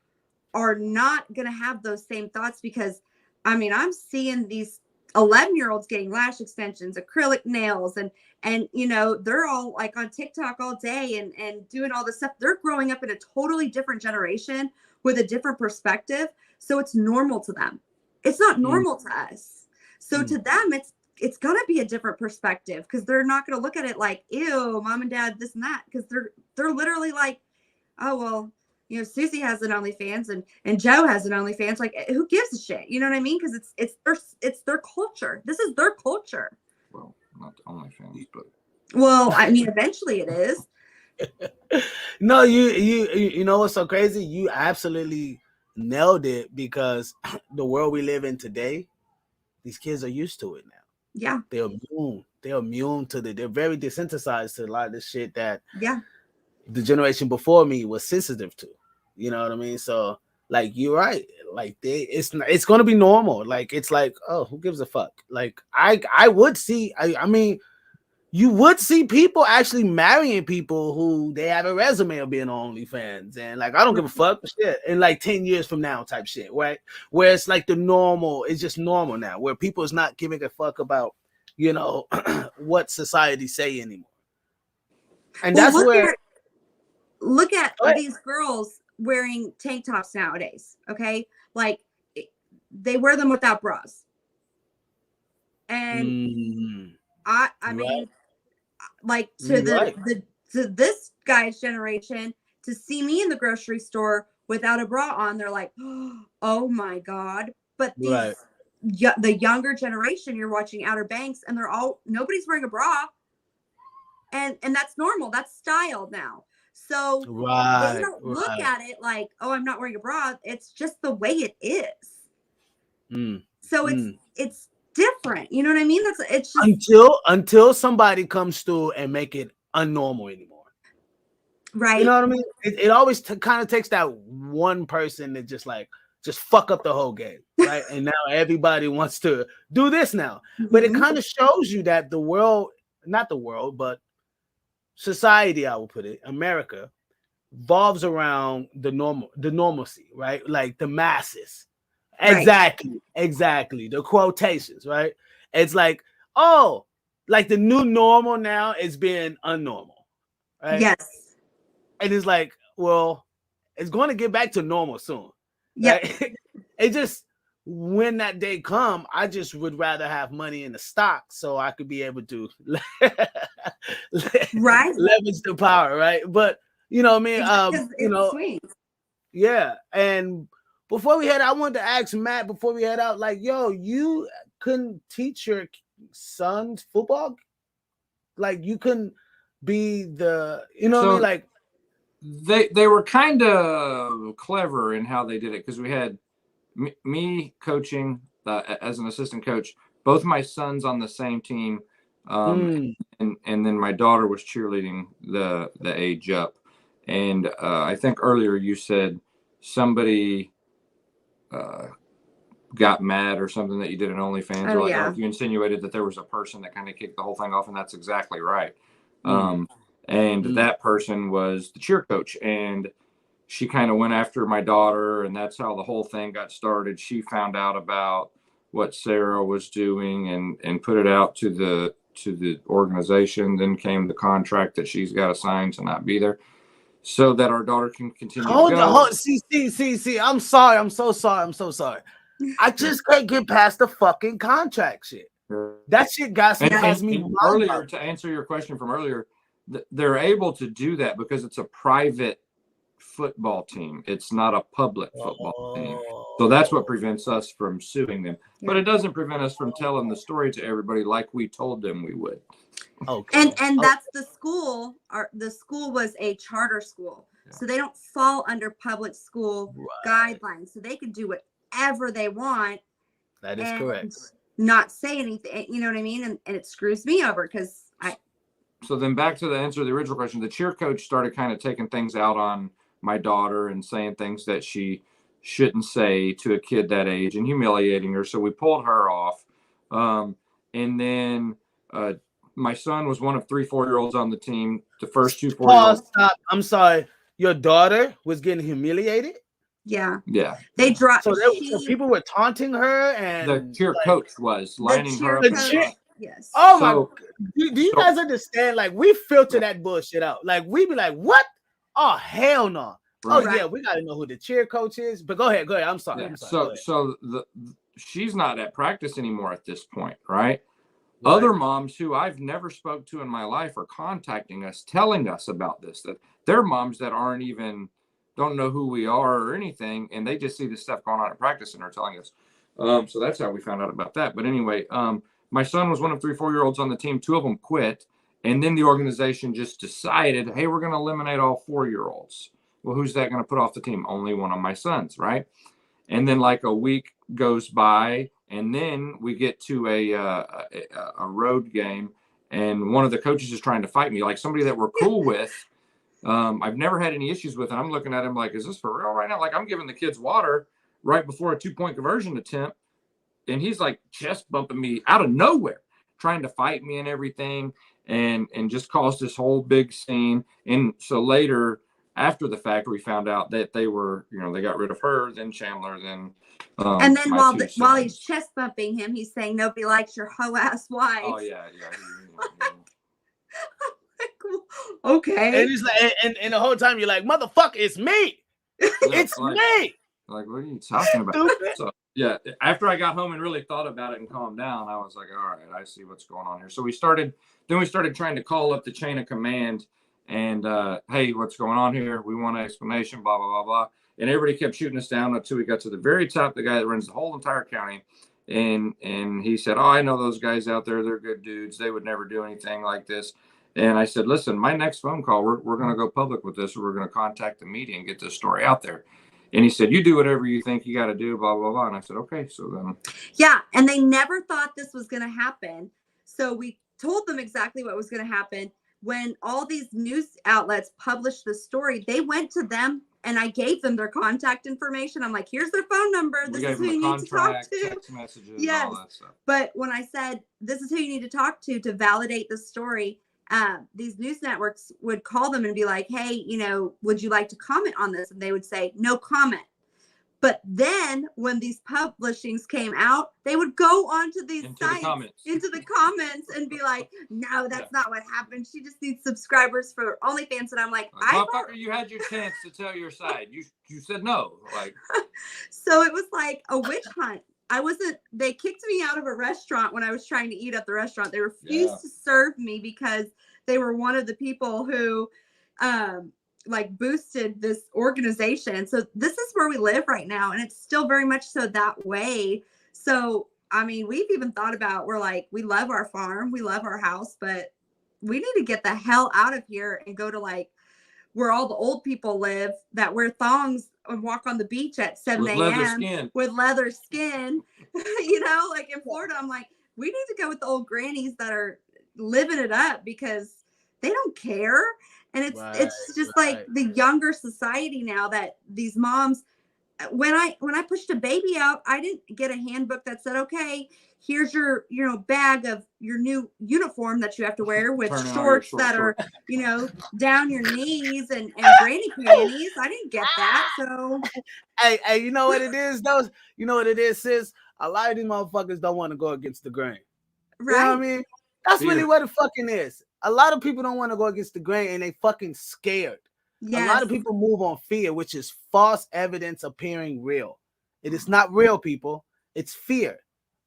are not going to have those same thoughts, because I'm seeing these 11-year-olds getting lash extensions, acrylic nails, and they're all like on TikTok all day and doing all this stuff. They're growing up in a totally different generation with a different perspective. So it's normal to them. It's not normal to us. So to them, it's going to be a different perspective, because they're not going to look at it like, ew, mom and dad, this and that. Because they're literally like, oh, well, Susie has an OnlyFans and Joe has an OnlyFans. Like, who gives a shit? You know what I mean? Because it's their culture. This is their culture. Well, not the OnlyFans, but eventually it is. No, you know what's so crazy? You absolutely nailed it, because the world we live in today, these kids are used to it now. Yeah. They're immune to they're very desensitized to a lot of the shit that the generation before me was sensitive to. You know what I mean? So like, you're right. Like it's going to be normal. Like, it's like, oh, who gives a fuck? Like I would see, you would see people actually marrying people who they have a resume of being on OnlyFans, and like, I don't give a fuck shit. And like 10 years from now type shit, right? Where it's like it's just normal now, where people is not giving a fuck about, what society say anymore. And that's where look at these girls wearing tank tops nowadays. Okay. Like, they wear them without bras. And I mean, like, to this guy's generation, to see me in the grocery store without a bra on, they're like, oh my God. But the younger generation, you're watching Outer Banks, and nobody's wearing a bra. And that's normal. That's style now. So they don't look at it like, oh, I'm not wearing a bra. It's just the way it is. So it's different. You know what I mean? It's just until somebody comes through and make it unnormal anymore. Right. You know what I mean? It always kind of takes that one person that just fuck up the whole game, right? And now everybody wants to do this now. But it kind of shows you that not the world, but society, I will put it, America, revolves around the normalcy, right? Like the masses. Exactly. The quotations, right? It's like, oh, like the new normal now is being unnormal, right? Yes. And it's like, well, it's going to get back to normal soon. Yeah. Right? It just, when that day come, I just would rather have money in the stock so I could be able to leverage the power, right? But you know what I mean? Swings. Yeah. And before we head out, I wanted to ask Matt before we head out, like, yo, you couldn't teach your son's football? Like, you couldn't be the, what I mean? Like, they were kind of clever in how they did it, because we had me coaching as an assistant coach, both my sons on the same team, and then my daughter was cheerleading the age up. And I think earlier you said somebody got mad or something that you did an OnlyFans, or like you insinuated that there was a person that kind of kicked the whole thing off, and that's exactly right. And that person was the cheer coach, and she kind of went after my daughter, and that's how the whole thing got started. She found out about what Sara was doing and put it out to the organization. Then came the contract that she's got to sign to not be there, so that our daughter can continue to go. See. I'm sorry. I'm so sorry. I just can't get past the fucking contract shit. That shit has me. Earlier, to answer your question from earlier, they're able to do that because it's a private football team. It's not a public football team. So that's what prevents us from suing them. But it doesn't prevent us from telling the story to everybody like we told them we would. Okay. And that's the school. The school was a charter school. So they don't fall under public school guidelines. So they can do whatever they want. That is correct. Not say anything. You know what I mean? And it screws me over because So then back to the answer to the original question, the cheer coach started kind of taking things out on my daughter and saying things that she shouldn't say to a kid that age and humiliating her. So we pulled her off. And then my son was one of 3 4-year-olds on the team. The first 2 4-year-olds. Stop. I'm sorry. Your daughter was getting humiliated? Yeah. They dropped. So people were taunting her, and the cheer coach was lining her up. Yes. Oh my! Do you guys understand? Like, we filter that bullshit out. Like, we be like, what? Oh, hell no. Right. Oh yeah, we gotta know who the cheer coach is. But go ahead. I'm sorry. Yeah. So she's not at practice anymore at this point, right? Other moms who I've never spoke to in my life are contacting us, telling us about this. That they're moms that don't know who we are or anything, and they just see this stuff going on at practice and are telling us. So that's how we found out about that. But anyway, my son was one of 3 4-year-olds on the team. 2 of them quit, and then the organization just decided, hey, we're going to eliminate all 4-year-olds. Well, who's that going to put off the team? Only one of my sons, right? And then like a week goes by, and then we get to a road game, and one of the coaches is trying to fight me, like somebody that we're cool with. I've never had any issues with, and I'm looking at him like, is this for real right now? Like, I'm giving the kids water right before a 2-point conversion attempt, and he's like chest bumping me out of nowhere, trying to fight me and everything, and just caused this whole big scene. And so later, after the fact, we found out that they were, they got rid of her, then Chandler, then and then while he's chest bumping him, he's saying nobody likes your hoe ass wife. Oh yeah. Okay. And he's like, and the whole time you're like, motherfucker, it's me. It's me. Like, what are you talking about? So yeah, after I got home and really thought about it and calmed down, I was like, all right, I see what's going on here. So we started trying to call up the chain of command and hey, what's going on here? We want an explanation, blah, blah, blah, blah. And everybody kept shooting us down until we got to the very top, the guy that runs the whole entire county. And he said, oh, I know those guys out there. They're good dudes. They would never do anything like this. And I said, listen, my next phone call, we're going to go public with this. Or we're going to contact the media and get this story out there. And he said, you do whatever you think you got to do, blah, blah, blah. And I said, okay. So then. Yeah. And they never thought this was going to happen. So we told them exactly what was going to happen. When all these news outlets published the story, they went to them and I gave them their contact information. I'm like, here's their phone number. This is who you need to talk to. Text messages, yes. all that stuff. But when I said, this is who you need to talk to validate the story, these news networks would call them and be like, hey, would you like to comment on this? And they would say, no comment. But then when these publishings came out, they would go onto these sites, into the comments and be like, no, that's not what happened. She just needs subscribers for OnlyFans. And I'm like, motherfucker, you had your chance to tell your side. You said no. Like, so it was like a witch hunt. They kicked me out of a restaurant when I was trying to eat at the restaurant. They refused to serve me because they were one of the people who, boosted this organization. So this is where we live right now. And it's still very much so that way. So, I mean, we've even thought about, we love our farm, we love our house, but we need to get the hell out of here and go to where all the old people live that wear thongs and walk on the beach at 7 a.m. with leather skin. In Florida, I'm like, we need to go with the old grannies that are living it up because they don't care. And it's just like the younger society now that these moms, when I pushed a baby out, I didn't get a handbook that said, okay, here's your, bag of your new uniform that you have to wear with shorts that are, down your knees and granny panties. I didn't get that. So, hey, you know what it is, though? You know what it is, sis? a lot of these motherfuckers don't want to go against the grain. Right. You know what I mean? That's Yeah. really what it fucking is. A lot of people don't want to go against the grain and they fucking scared. Yes. A lot of people move on fear, which is false evidence appearing real. It is not real, people. It's fear.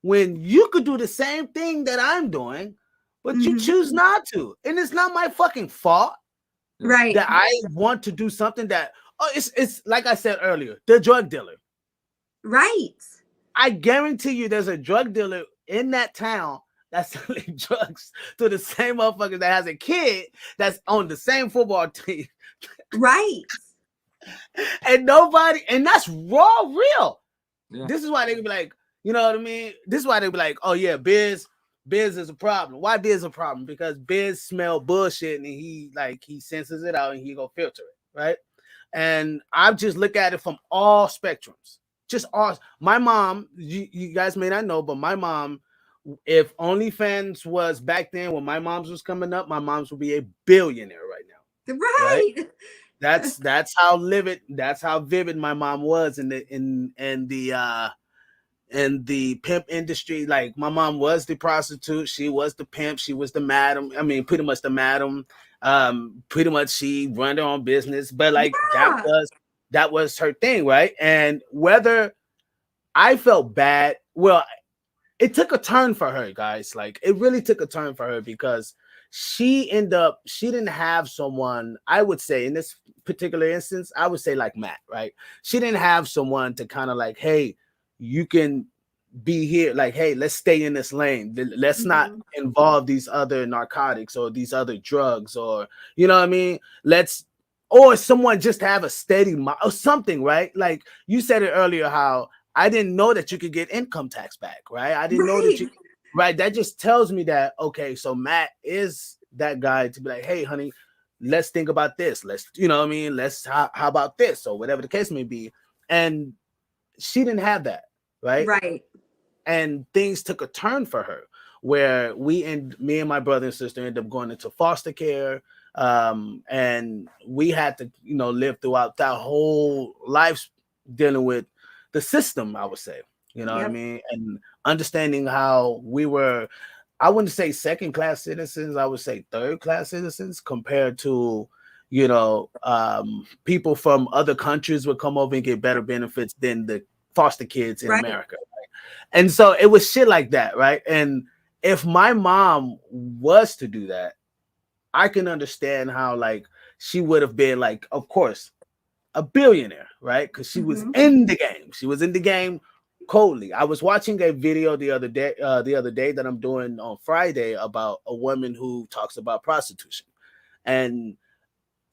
When you could do the same thing that I'm doing, but you choose not to. And it's not my fucking fault Right. that I want to do something that, it's like I said earlier, the drug dealer. Right. I guarantee you there's a drug dealer in that town that's selling drugs to the same motherfucker that has a kid that's on the same football team. Right. And nobody, and that's raw real. Yeah. This is why they be like, you know what I mean? This is why they be like, oh yeah, Biz is a problem. Why Biz a problem? Because Biz smell bullshit and he senses it out and he go filter it, right? And I just look at it from all spectrums. Just all. My mom, you guys may not know, but my mom, if OnlyFans was back then when my mom's was coming up, my mom's would be a billionaire right now. Right. That's how vivid my mom was in the pimp industry. Like my mom was the prostitute, she was the pimp, she was the madam. I mean, pretty much the madam. Pretty much she run her own business, but like that was her thing, right? And whether I felt bad, well, it took a turn for her, guys. Like it really took a turn for her because she didn't have someone, I would say in this particular instance, I would say like Matt, right? She didn't have someone to kind of like, hey, you can be here, like, hey, let's stay in this lane. Let's not involve these other narcotics or these other drugs, or you know what I mean? Or someone just have a steady or something, right? Like you said it earlier, how I didn't know that you could get income tax back, right? I didn't know that you, right? That just tells me that, okay, so Matt is that guy to be like, hey, honey, let's think about this. Let's, you know what I mean? How about this, or whatever the case may be. And she didn't have that, right? Right. And things took a turn for her where me and my brother and sister ended up going into foster care. And we had to, live throughout that whole life dealing with the system, I would say, you know what I mean? And understanding how we were, I wouldn't say second-class citizens, I would say third-class citizens compared to, people from other countries would come over and get better benefits than the foster kids in America. Right? And so it was shit like that, right? And if my mom was to do that, I can understand how like she would have been like, of course, a billionaire, right? Because she was in the game. She was in the game coldly. I was watching a video the other day that I'm doing on Friday about a woman who talks about prostitution. And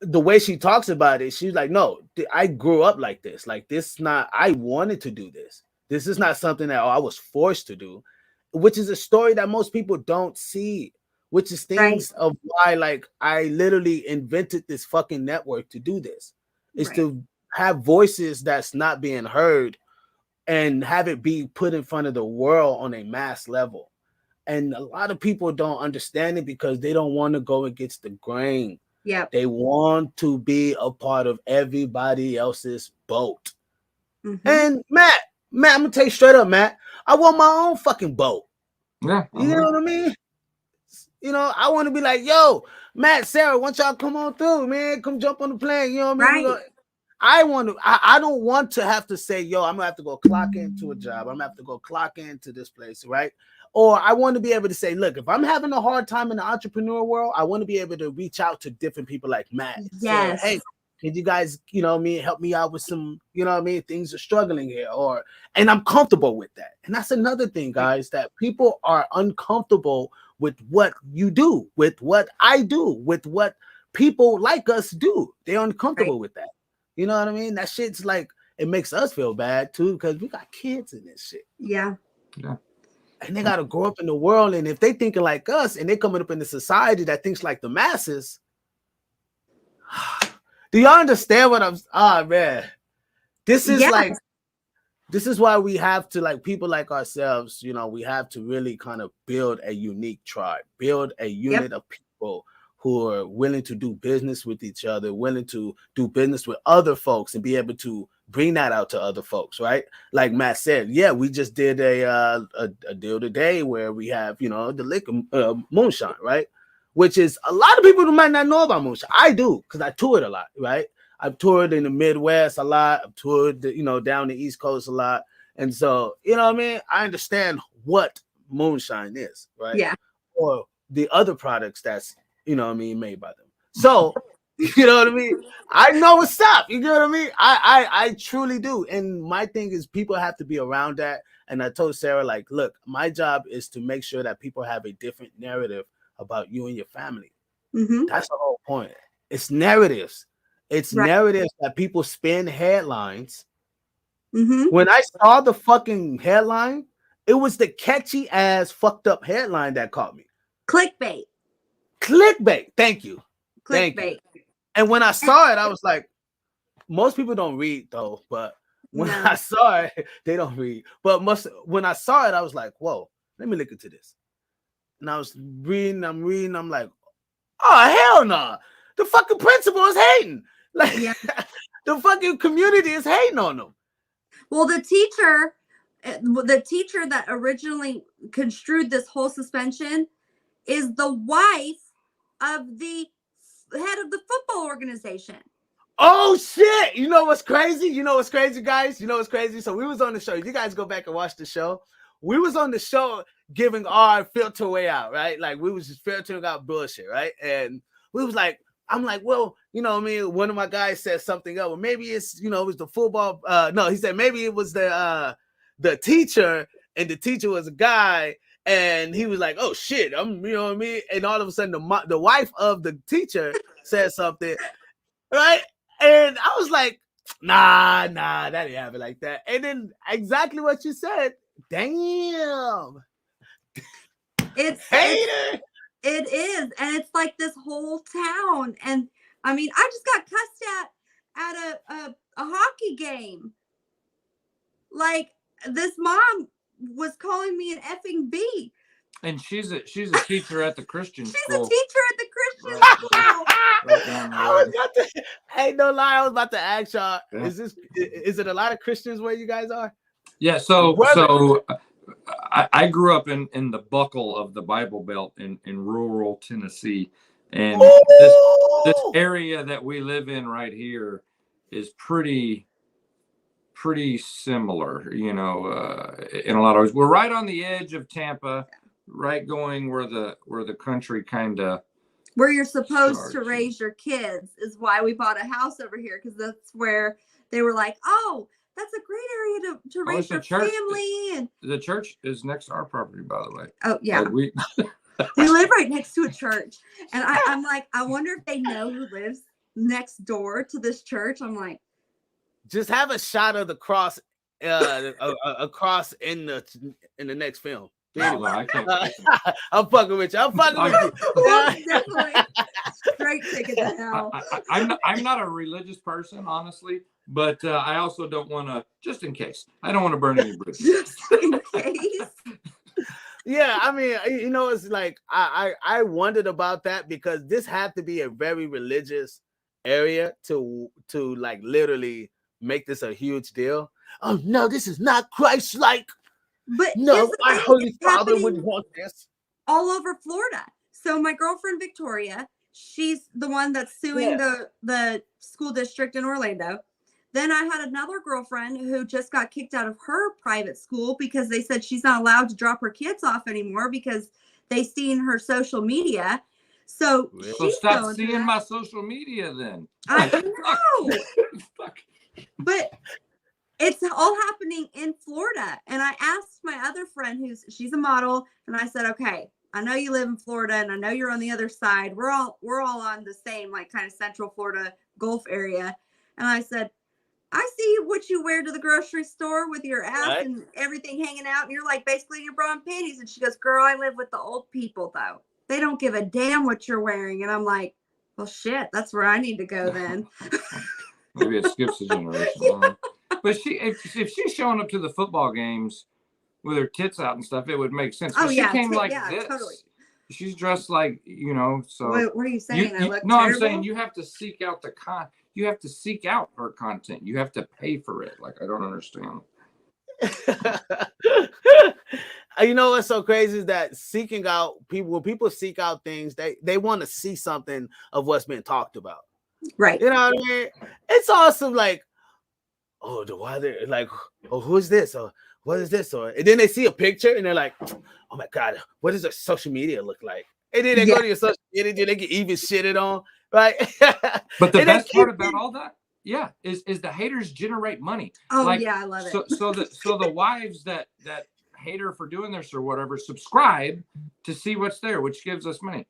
the way she talks about it, she's like, no, I grew up like this. Like this, not, I wanted to do this. This is not something that I was forced to do, which is a story that most people don't see, which is things of why, like, I literally invented this fucking network to do this, is to have voices that's not being heard and have it be put in front of the world on a mass level. And a lot of people don't understand it because they don't want to go against the grain. Yeah, they want to be a part of everybody else's boat. And Matt, I'm gonna tell you straight up, Matt, I want my own fucking boat. Yeah, you know what I mean? I want to be like, yo, Matt, Sarah, once y'all come on through, man, come jump on the plane. You know what I mean? I don't want to have to say, yo, I'm gonna have to go clock into a job. I'm gonna have to go clock into this place, right? Or I want to be able to say, look, if I'm having a hard time in the entrepreneur world, I want to be able to reach out to different people like Matt. Yes. Say, hey, can you guys, help me out with some, things are struggling here, and I'm comfortable with that. And that's another thing, guys, that people are uncomfortable with what you do, with what I do, with what people like us do. They're uncomfortable with that. You know what I mean? That shit's like, it makes us feel bad too, because we got kids in this shit. Yeah. And they got to grow up in the world. And if they thinking like us and they coming up in the society that thinks like the masses, do y'all understand what man, this is like, this is why we have to, like, people like ourselves, we have to really kind of build a unique tribe, build a unit of people who are willing to do business with each other, willing to do business with other folks and be able to bring that out to other folks, right? Like Matt said, yeah, we just did a deal today where we have, you know, the liquor moonshine, right? Which is a lot of people who might not know about moonshine. I do, because I toured a lot, right? I've toured in the Midwest a lot. I've toured, you know, down the East Coast a lot. And so, you know what I mean? I understand what moonshine is, right? Yeah. Or the other products that's, you know what I mean, made by them. So, you know what I mean? I know what's up. You know what I mean? I truly do. And my thing is people have to be around that. And I told Sarah, like, look, my job is to make sure that people have a different narrative about you and your family. Mm-hmm. That's the whole point. It's narratives. It's narratives that people spin headlines. Mm-hmm. When I saw the fucking headline, it was the catchy ass fucked up headline that caught me. Clickbait. Clickbait. Thank you. Clickbait. Thank you. And when I saw it, I was like, most people don't read though, but when I saw it, they don't read. But when I saw it, I was like, whoa, let me look into this. And I was reading, I'm like, oh, hell no. Nah. The fucking principal is hating. Like, the fucking community is hating on them. Well, the teacher that originally construed this whole suspension is the wife of the head of the football organization. Oh shit! You know what's crazy? Guys? You know what's crazy? So we was on the show. You guys go back and watch the show. We was on the show giving our filter way out, right? Like we was just filtering out bullshit, right? And we was like, I'm like, well, you know what I mean? One of my guys said something else. Well, maybe it's, you know, it was the football. No, he said maybe it was the teacher, and the teacher was a guy. And he was like, oh, shit, you know what I mean? And all of a sudden, the wife of the teacher said something, right? And I was like, nah, that didn't happen like that. And then exactly what you said, damn. It is. And it's like this whole town. And I mean, I just got cussed at a hockey game. Like, this mom was calling me an effing B. And she's a teacher at the Christian school. She's a teacher at the Christian school. I was about to, ain't no lie, I was about to ask y'all, is it a lot of Christians where you guys are? Yeah, so I grew up in the buckle of the Bible Belt in rural Tennessee. And this area that we live in right here is pretty similar, you know, in a lot of ways. We're right on the edge of Tampa, right going where the country kind of where you're supposed to raise your kids is why we bought a house over here, because that's where they were like, oh, that's a great area to raise your family. And the church is next to our property, by the way. Oh yeah, like we live right next to a church, and I'm like, I wonder if they know who lives next door to this church. I'm like, just have a shot of the cross, a cross in the next film. Anyway, I can't. I'm fucking with you. Definitely. Straight ticket to hell. I'm not a religious person, honestly, but I also don't want to. Just in case, I don't want to burn any bridges. Just in case. Yeah, I mean, you know, it's like I wondered about that, because this had to be a very religious area to like literally make this a huge deal. Oh no, this is not Christ-like. But no, our Holy Father would want this. All over Florida. So my girlfriend Victoria, she's the one that's suing the school district in Orlando. Then I had another girlfriend who just got kicked out of her private school because they said she's not allowed to drop her kids off anymore because they seen her social media. So stop seeing my social media then. I know. Fuck. But it's all happening in Florida. And I asked my other friend she's a model, and I said, okay, I know you live in Florida and I know you're on the other side. We're all on the same, like, kind of Central Florida Gulf area. And I said, I see what you wear to the grocery store with your ass and everything hanging out, and you're like basically in your bra and panties. And she goes, girl, I live with the old people though. They don't give a damn what you're wearing. And I'm like, well, shit, that's where I need to go then. Maybe it skips a generation. Yeah. But if she's showing up to the football games with her tits out and stuff, it would make sense. But she came like this. Totally. She's dressed like, you know. So what are you saying? I'm saying you have to seek out you have to seek out her content. You have to pay for it. Like, I don't understand. You know what's so crazy is that seeking out people, when people seek out things, they want to see something of what's been talked about. Right. You know what I mean? It's awesome. Like, oh, the weather, like, oh, who's this? Or what is this? Or and then they see a picture and they're like, oh my God, what does their social media look like? And then they go to your social media and they get even shitted on, right? But the best part about all that, is the haters generate money. Oh, like, yeah, I love it. So the wives that hate her for doing this or whatever subscribe to see what's there, which gives us money.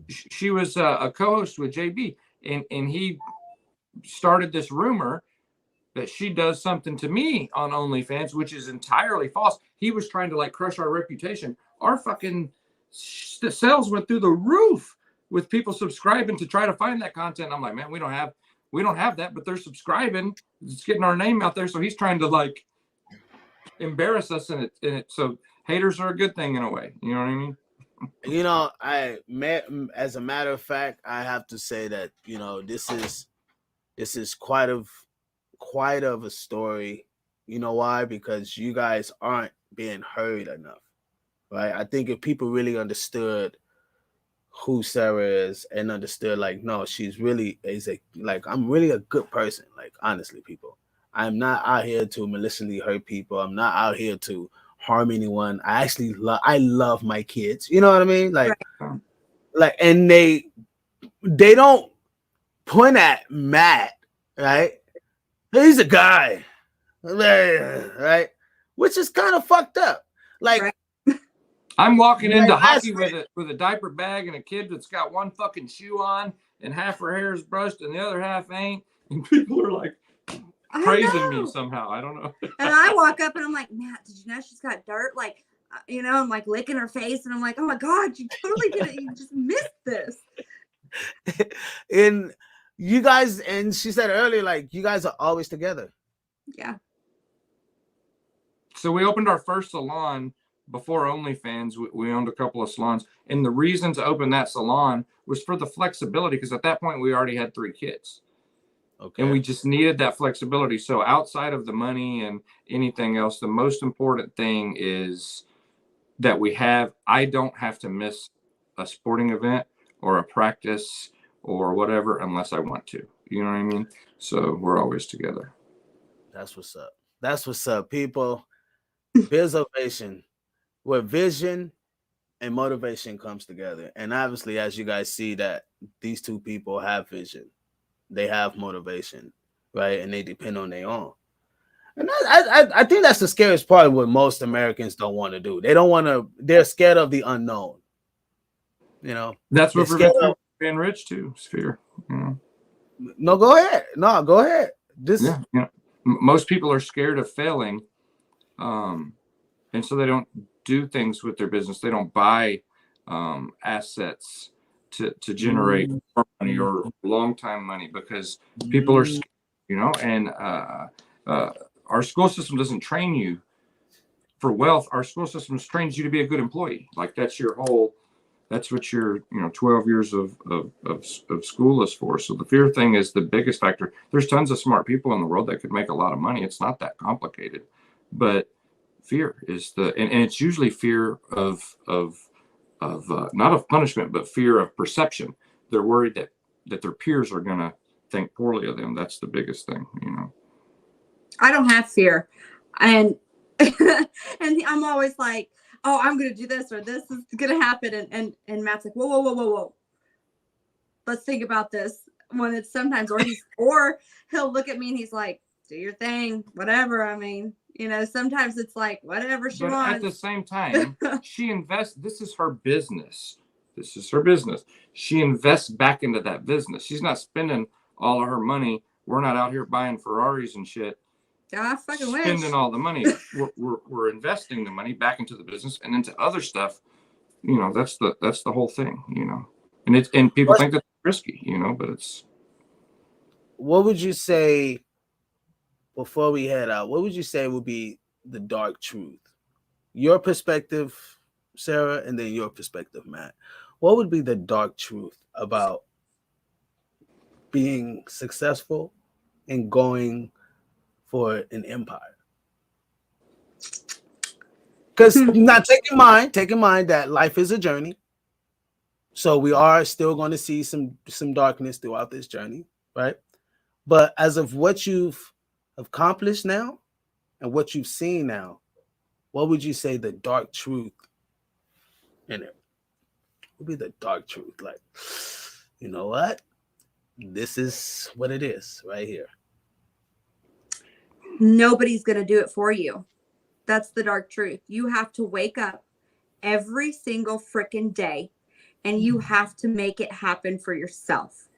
She was a co-host with JB, and he started this rumor that she does something to me on OnlyFans, which is entirely false. He was trying to like crush our reputation. Our fucking sales went through the roof with people subscribing to try to find that content. I'm like, man, we don't have that, but they're subscribing. It's getting our name out there. So he's trying to like embarrass us in it. So haters are a good thing in a way. You know what I mean? You know, as a matter of fact, I have to say that, you know, this is quite of a story. You know why? Because you guys aren't being heard enough, right? I think if people really understood who Sara is and understood, like, no, she's really I'm really a good person. Like, honestly, people, I'm not out here to maliciously hurt people. I'm not out here to harm anyone. I actually love my kids. You know what I mean? Like, and they don't point at Matt, right? He's a guy, right? Which is kind of fucked up. Like, right. I'm walking into hockey with a diaper bag and a kid that's got one fucking shoe on and half her hair is brushed and the other half ain't, and people are like praising me somehow. I don't know. And I walk up and I'm like, Matt, did you know she's got dirt? Like, you know, I'm like licking her face and I'm like, oh my God, you totally did it. You just missed this. And you guys, and she said earlier, like, you guys are always together. Yeah. So we opened our first salon before OnlyFans. We owned a couple of salons. And the reason to open that salon was for the flexibility, because at that point we already had 3 kids. Okay. And we just needed that flexibility. So outside of the money and anything else, the most important thing is that I don't have to miss a sporting event or a practice or whatever unless I want to. You know what I mean? So we're always together. That's what's up. That's what's up, people. Bizovation, where vision and motivation comes together. And obviously, as you guys see, that these two people have vision. They have motivation, right? And they depend on their own. And I think that's the scariest part of what most Americans don't want to do. They don't want to, they're scared of the unknown. You know? That's what we're being rich too, is fear. You know? No, go ahead. No, go ahead. Most people are scared of failing. And so they don't do things with their business. They don't buy assets to generate more money or long time money because people are scared, you know, and our school system doesn't train you for wealth. Our school system trains you to be a good employee. Like that's what your 12 years of school is for. So the fear thing is the biggest factor. There's tons of smart people in the world that could make a lot of money. It's not that complicated, but fear is and it's usually fear of not of punishment, but fear of perception. They're worried that their peers are going to think poorly of them. That's the biggest thing, you know. I don't have fear. And and I'm always like, oh, I'm going to do this or this is going to happen. And Matt's like, whoa. Let's think about this. When it's sometimes, or he'll look at me and he's like, do your thing, whatever. I mean, you know, sometimes it's like, whatever she wants. At the same time, she invests, this is her business. She invests back into that business. She's not spending all of her money. We're not out here buying Ferraris and shit. I fucking wish. Spending all the money. We're investing the money back into the business and into other stuff. You know, that's the whole thing, you know. And people think that's risky, you know, but it's. What would you say, before we head out, what would you say would be the dark truth? Your perspective, Sara, and then your perspective, Matt. What would be the dark truth about being successful and going for an empire. Because not taking mind that life is a journey. So we are still going to see some darkness throughout this journey, right? But as of what you've accomplished now and what you've seen now, what would you say the dark truth in it would be? The dark truth, like, you know what? This is what it is right here. Nobody's going to do it for you. That's the dark truth. You have to wake up every single freaking day and you have to make it happen for yourself.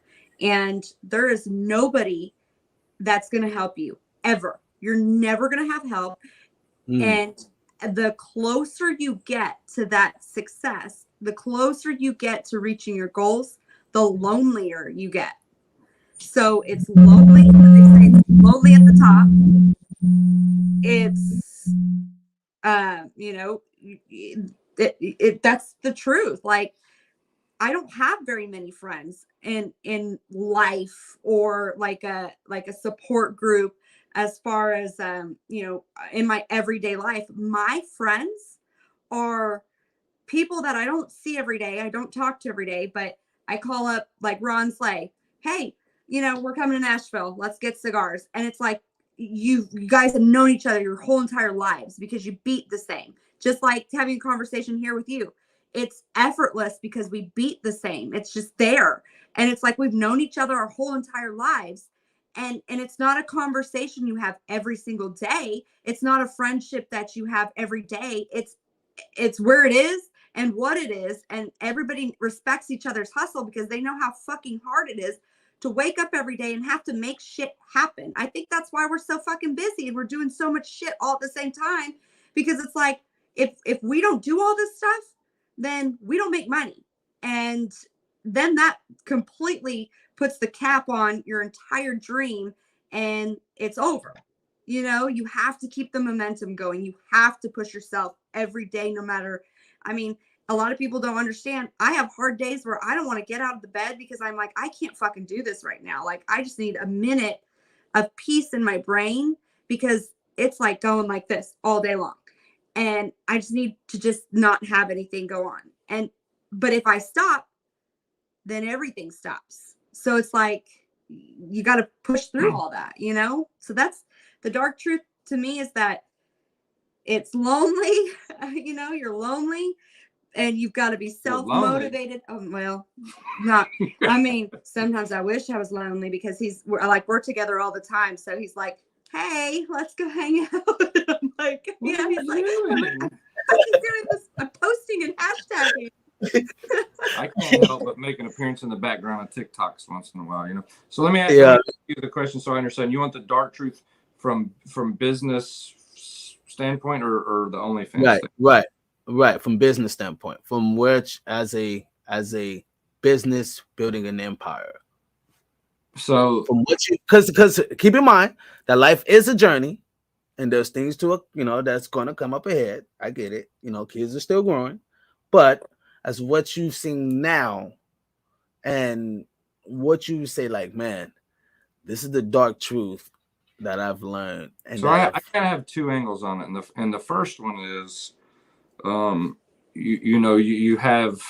And there is nobody that's going to help you ever. You're never going to have help. And the closer you get to that success, the closer you get to reaching your goals, the lonelier you get. So it's lonely. They say it's lonely at the top. It's, you know, that's the truth. Like, I don't have very many friends in life or like a support group as far as, you know, in my everyday life. My friends are people that I don't see every day. I don't talk to every day, but I call up like Ron Slay. Hey, you know, we're coming to Nashville. Let's get cigars. And it's like, you guys have known each other your whole entire lives because you beat the same. Just like having a conversation here with you. It's effortless because we beat the same. It's just there. And it's like we've known each other our whole entire lives. And it's not a conversation you have every single day. It's not a friendship that you have every day. It's where it is and what it is. And everybody respects each other's hustle because they know how fucking hard it is to wake up every day and have to make shit happen. I think that's why we're so fucking busy and we're doing so much shit all at the same time, because it's like, if we don't do all this stuff, then we don't make money. And then that completely puts the cap on your entire dream and it's over. You know, you have to keep the momentum going. You have to push yourself every day, no matter, I mean, a lot of people don't understand. I have hard days where I don't want to get out of the bed because I'm like, I can't fucking do this right now. Like, I just need a minute of peace in my brain because it's like going like this all day long. And I just need to just not have anything go on. But if I stop, then everything stops. So it's like, you got to push through all that, you know? So that's the dark truth to me, is that it's lonely. You know, you're lonely. And you've got to be self-motivated. Oh, well, not, I mean, sometimes I wish I was lonely because we're together all the time. So he's like, hey, let's go hang out. I'm like, yeah, he's like, I'm doing this. I'm posting and hashtagging. I can't help but make an appearance in the background of TikToks once in a while, you know? So let me ask you the question so I understand. You want the dark truth from business standpoint or the OnlyFans thing? Right, from business standpoint, from which as a business building an empire. So from what you, because keep in mind that life is a journey, and there's things to, you know, that's gonna come up ahead. I get it. You know, kids are still growing, but as what you've seen now, and what you say, like, man, this is the dark truth that I've learned. And so I kind of have two angles on it, and the first one is, you know, you have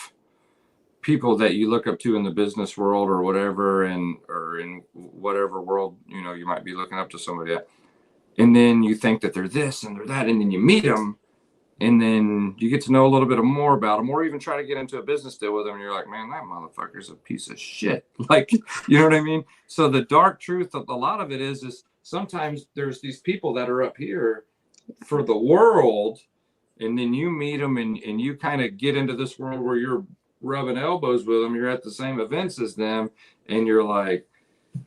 people that you look up to in the business world or whatever, or in whatever world, you know, you might be looking up to somebody at, and then you think that they're this and they're that, and then you meet them, and then you get to know a little bit more about them, or even try to get into a business deal with them, and you're like, man, that motherfucker's a piece of shit. Like, you know what I mean? So the dark truth of a lot of it is sometimes there's these people that are up here for the world, and then you meet them and you kind of get into this world where you're rubbing elbows with them. You're at the same events as them, and you're like,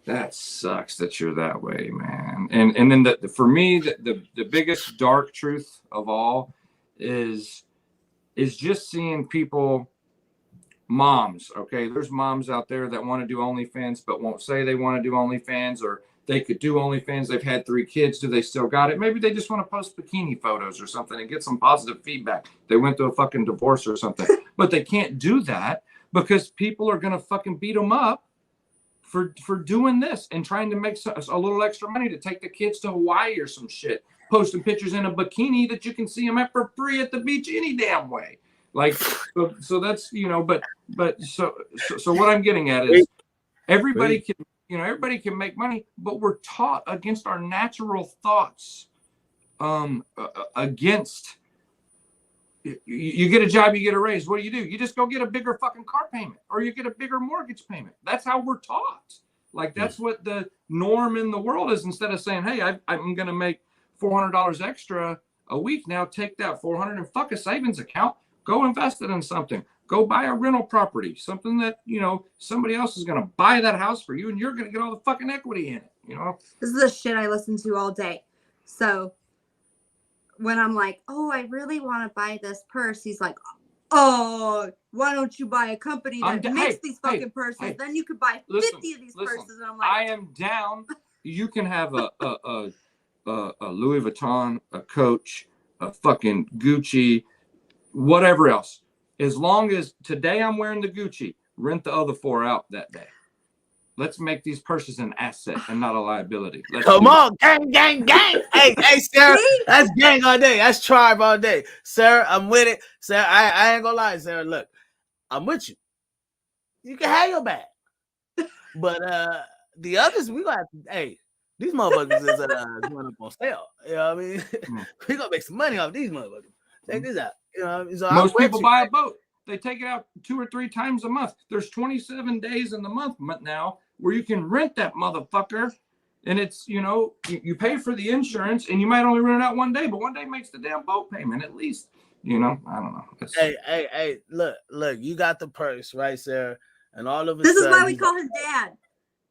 that sucks that you're that way, man. And then for me, the biggest dark truth of all is just seeing people, moms. Okay, there's moms out there that want to do OnlyFans but won't say they want to do OnlyFans, or they could do OnlyFans. They've had 3 kids. Do they still got it? Maybe they just want to post bikini photos or something and get some positive feedback. They went through a fucking divorce or something, but they can't do that because people are going to fucking beat them up for doing this and trying to make a little extra money to take the kids to Hawaii or some shit, posting pictures in a bikini that you can see them at for free at the beach any damn way. Like, so that's, you know, but so what I'm getting at is everybody can, you know, everybody can make money, but we're taught against our natural thoughts, against, you get a job, you get a raise. What do? You just go get a bigger fucking car payment, or you get a bigger mortgage payment. That's how we're taught. Like, that's what the norm in the world is. Instead of saying, hey, I'm going to make $400 extra a week now, take that 400 and fuck a savings account, go invest it in something, go buy a rental property, something that, you know, somebody else is going to buy that house for you and you're going to get all the fucking equity in it, you know? This is the shit I listen to all day. So when I'm like, oh, I really want to buy this purse, he's like, oh, why don't you buy a company that makes these fucking purses? Then you could buy 50 of these purses. And I'm like, I am down. You can have a Louis Vuitton, a Coach, a fucking Gucci, whatever else. As long as today I'm wearing the Gucci, rent the other 4 out that day. Let's make these purses an asset and not a liability. Come on, gang. hey, Sarah, that's gang all day. That's tribe all day. Sarah, I'm with it. Sarah, I ain't gonna lie, Sarah. Look, I'm with you. You can have your bag. But the others, we gonna have to, hey, these motherfuckers is going up on sale. You know what I mean? We gonna make some money off these motherfuckers. Check this out. You know what I mean? So most people buy a boat. They take it out 2 or 3 times a month. There's 27 days in the month now where you can rent that motherfucker. And it's, you know, you pay for the insurance and you might only rent it out one day, but one day makes the damn boat payment at least. You know, I don't know. Hey, look, you got the purse, right, Sarah? And all of us. This is why we call him dad.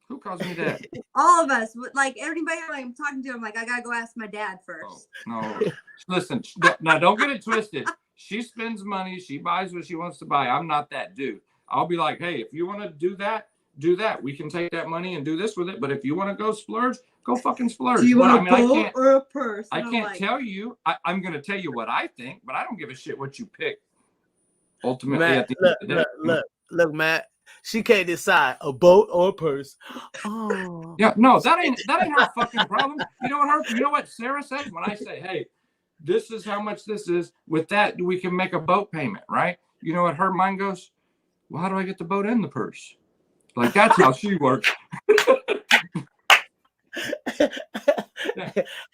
Who calls me dad? All of us. Like, everybody like I'm talking to, I'm like, I gotta go ask my dad first. Oh, no. Listen, now don't get it twisted. She spends money. She buys what she wants to buy. I'm not that dude. I'll be like, hey, if you want to do that, do that. We can take that money and do this with it. But if you want to go splurge, go fucking splurge. Do you want a boat or a purse? I can't tell you. I'm going to tell you what I think, but I don't give a shit what you pick. Ultimately, Matt, at the end of the day. Look, Matt. She can't decide a boat or a purse. Oh. Yeah, no, that ain't her fucking problem. You know what Sarah says when I say, hey, this is how much this is. With that, we can make a boat payment, right? You know what her mind goes? Well, how do I get the boat and the purse? Like, that's how she works.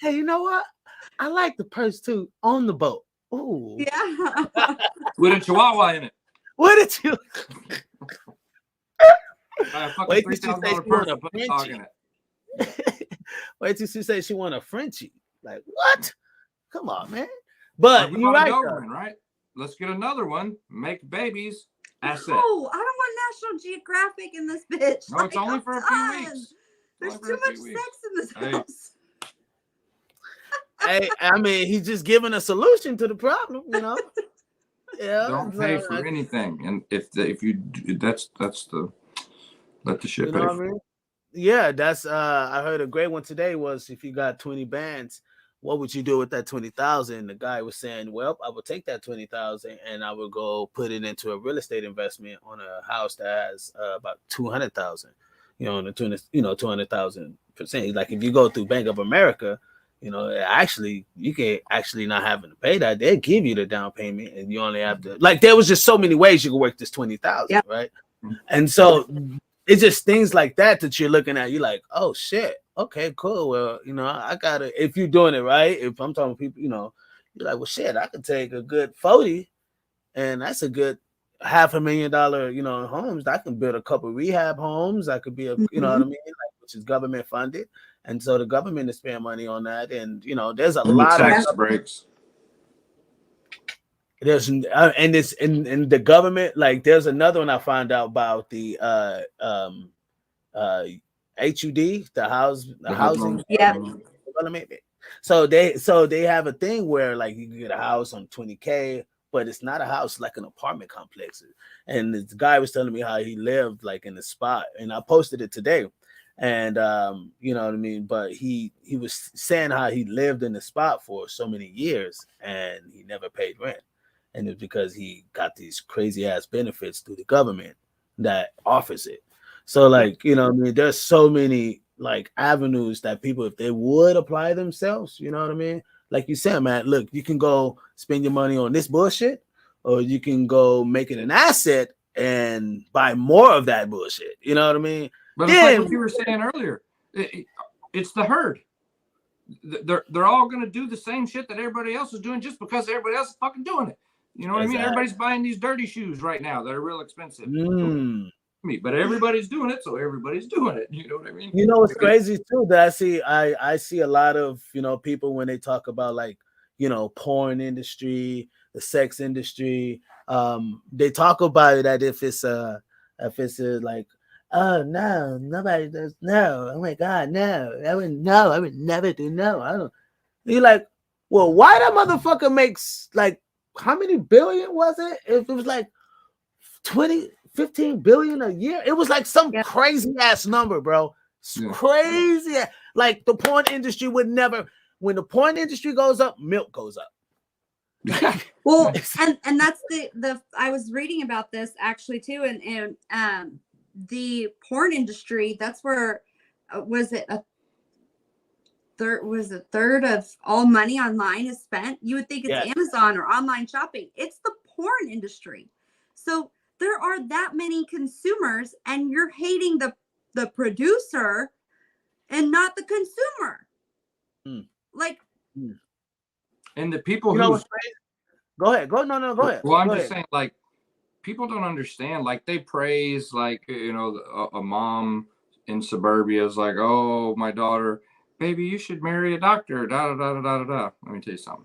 Hey, you know what? I like the purse too on the boat. Ooh. Yeah. With a chihuahua in it. What did you? Wait till she say she want a Frenchie. Wait till she say she want a Frenchie. Like, what? Come on, man. But you're right, right? Let's get another one. Make babies. Asset. No, I don't want National Geographic in this bitch. No, it's only for a few weeks. There's too much sex in this house. Hey, I mean, he's just giving a solution to the problem, you know. Yeah. Don't pay for anything, and if you that's the let the shit pay. For. I mean? Yeah, that's I heard a great one today was if you got 20 bands, what would you do with that 20,000? The guy was saying, well, I would take that 20,000 and I would go put it into a real estate investment on a house that has about 200,000. You know, 200,000%. Like if you go through Bank of America, you know, actually you can actually not having to pay that. They give you the down payment, and you only have to like. There was just so many ways you could work this 20,000, right? And so it's just things like that you're looking at. You're like, oh shit, okay, cool. Well, you know, I gotta. If you're doing it right, if I'm talking to people, you know, you're like, well, shit, I could take a good 40, and that's a good $500,000, you know, homes. I can build a couple rehab homes. I could be a, you know what I mean, like, which is government funded. And so the government is spending money on that, and you know, there's a lot of tax breaks. There's and it's in the government. Like, there's another one I found out about the HUD, the housing development. So they have a thing where like you can get a house on $20K, but it's not a house, like an apartment complex. And this guy was telling me how he lived like in the spot, and I posted it today. And you know what I mean, but he was saying how he lived in the spot for so many years and he never paid rent, and it's because he got these crazy ass benefits through the government that offers it. So like, you know what I mean, there's so many like avenues that people, if they would apply themselves, you know what I mean? Like you said, man, look, you can go spend your money on this bullshit, or you can go make it an asset and buy more of that bullshit. You know what I mean? But it's like what you were saying earlier. It's the herd. They're all going to do the same shit that everybody else is doing just because everybody else is fucking doing it. You know what I mean? Everybody's buying these dirty shoes right now that are real expensive. But everybody's doing it, so everybody's doing it. You know what I mean? You know what's crazy too, that I see a lot of, you know, people when they talk about like, you know, porn industry, the sex industry, they talk about it that if it's like, oh no, nobody does, no, oh my god, no, I would never do, no, I don't. You're like, well, why that motherfucker makes like, how many billion was it? If it was like 15 billion a year, it was like some crazy ass number, bro. Crazy. Like the porn industry would never, when the porn industry goes up, milk goes up. Well, and that's the I was reading about this actually too, and the porn industry, that's where was a third of all money online is spent. You would think it's Amazon or online shopping. It's the porn industry. So there are that many consumers, and you're hating the producer and not the consumer. Like, and the people who go ahead. Go ahead. Well, I'm just saying, like, people don't understand. Like, they praise, like, you know, a mom in suburbia is like, oh, my daughter, baby, you should marry a doctor. Da da da da da da. Let me tell you something.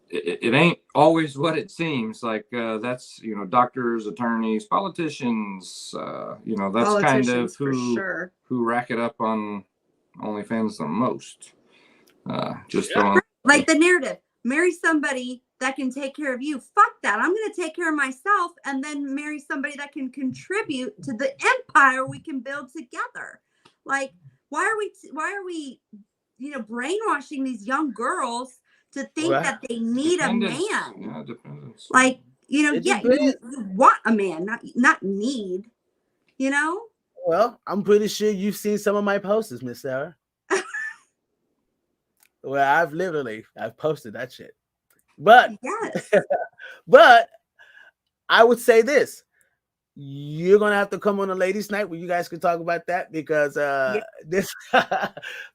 It ain't always what it seems. Like that's, you know, doctors, attorneys, politicians, you know, that's kind of who rack it up on OnlyFans the most. Just like the narrative, marry somebody that can take care of you. Fuck that. I'm going to take care of myself and then marry somebody that can contribute to the empire we can build together. Like, why are we, you know, brainwashing these young girls to think that they need a man? Yeah, dependence. Like, you know, you want a man, not need, you know? Well, I'm pretty sure you've seen some of my posts, Miss Sarah. Well, I've posted that shit. But but I would say this. You're gonna have to come on a ladies' night where you guys can talk about that, because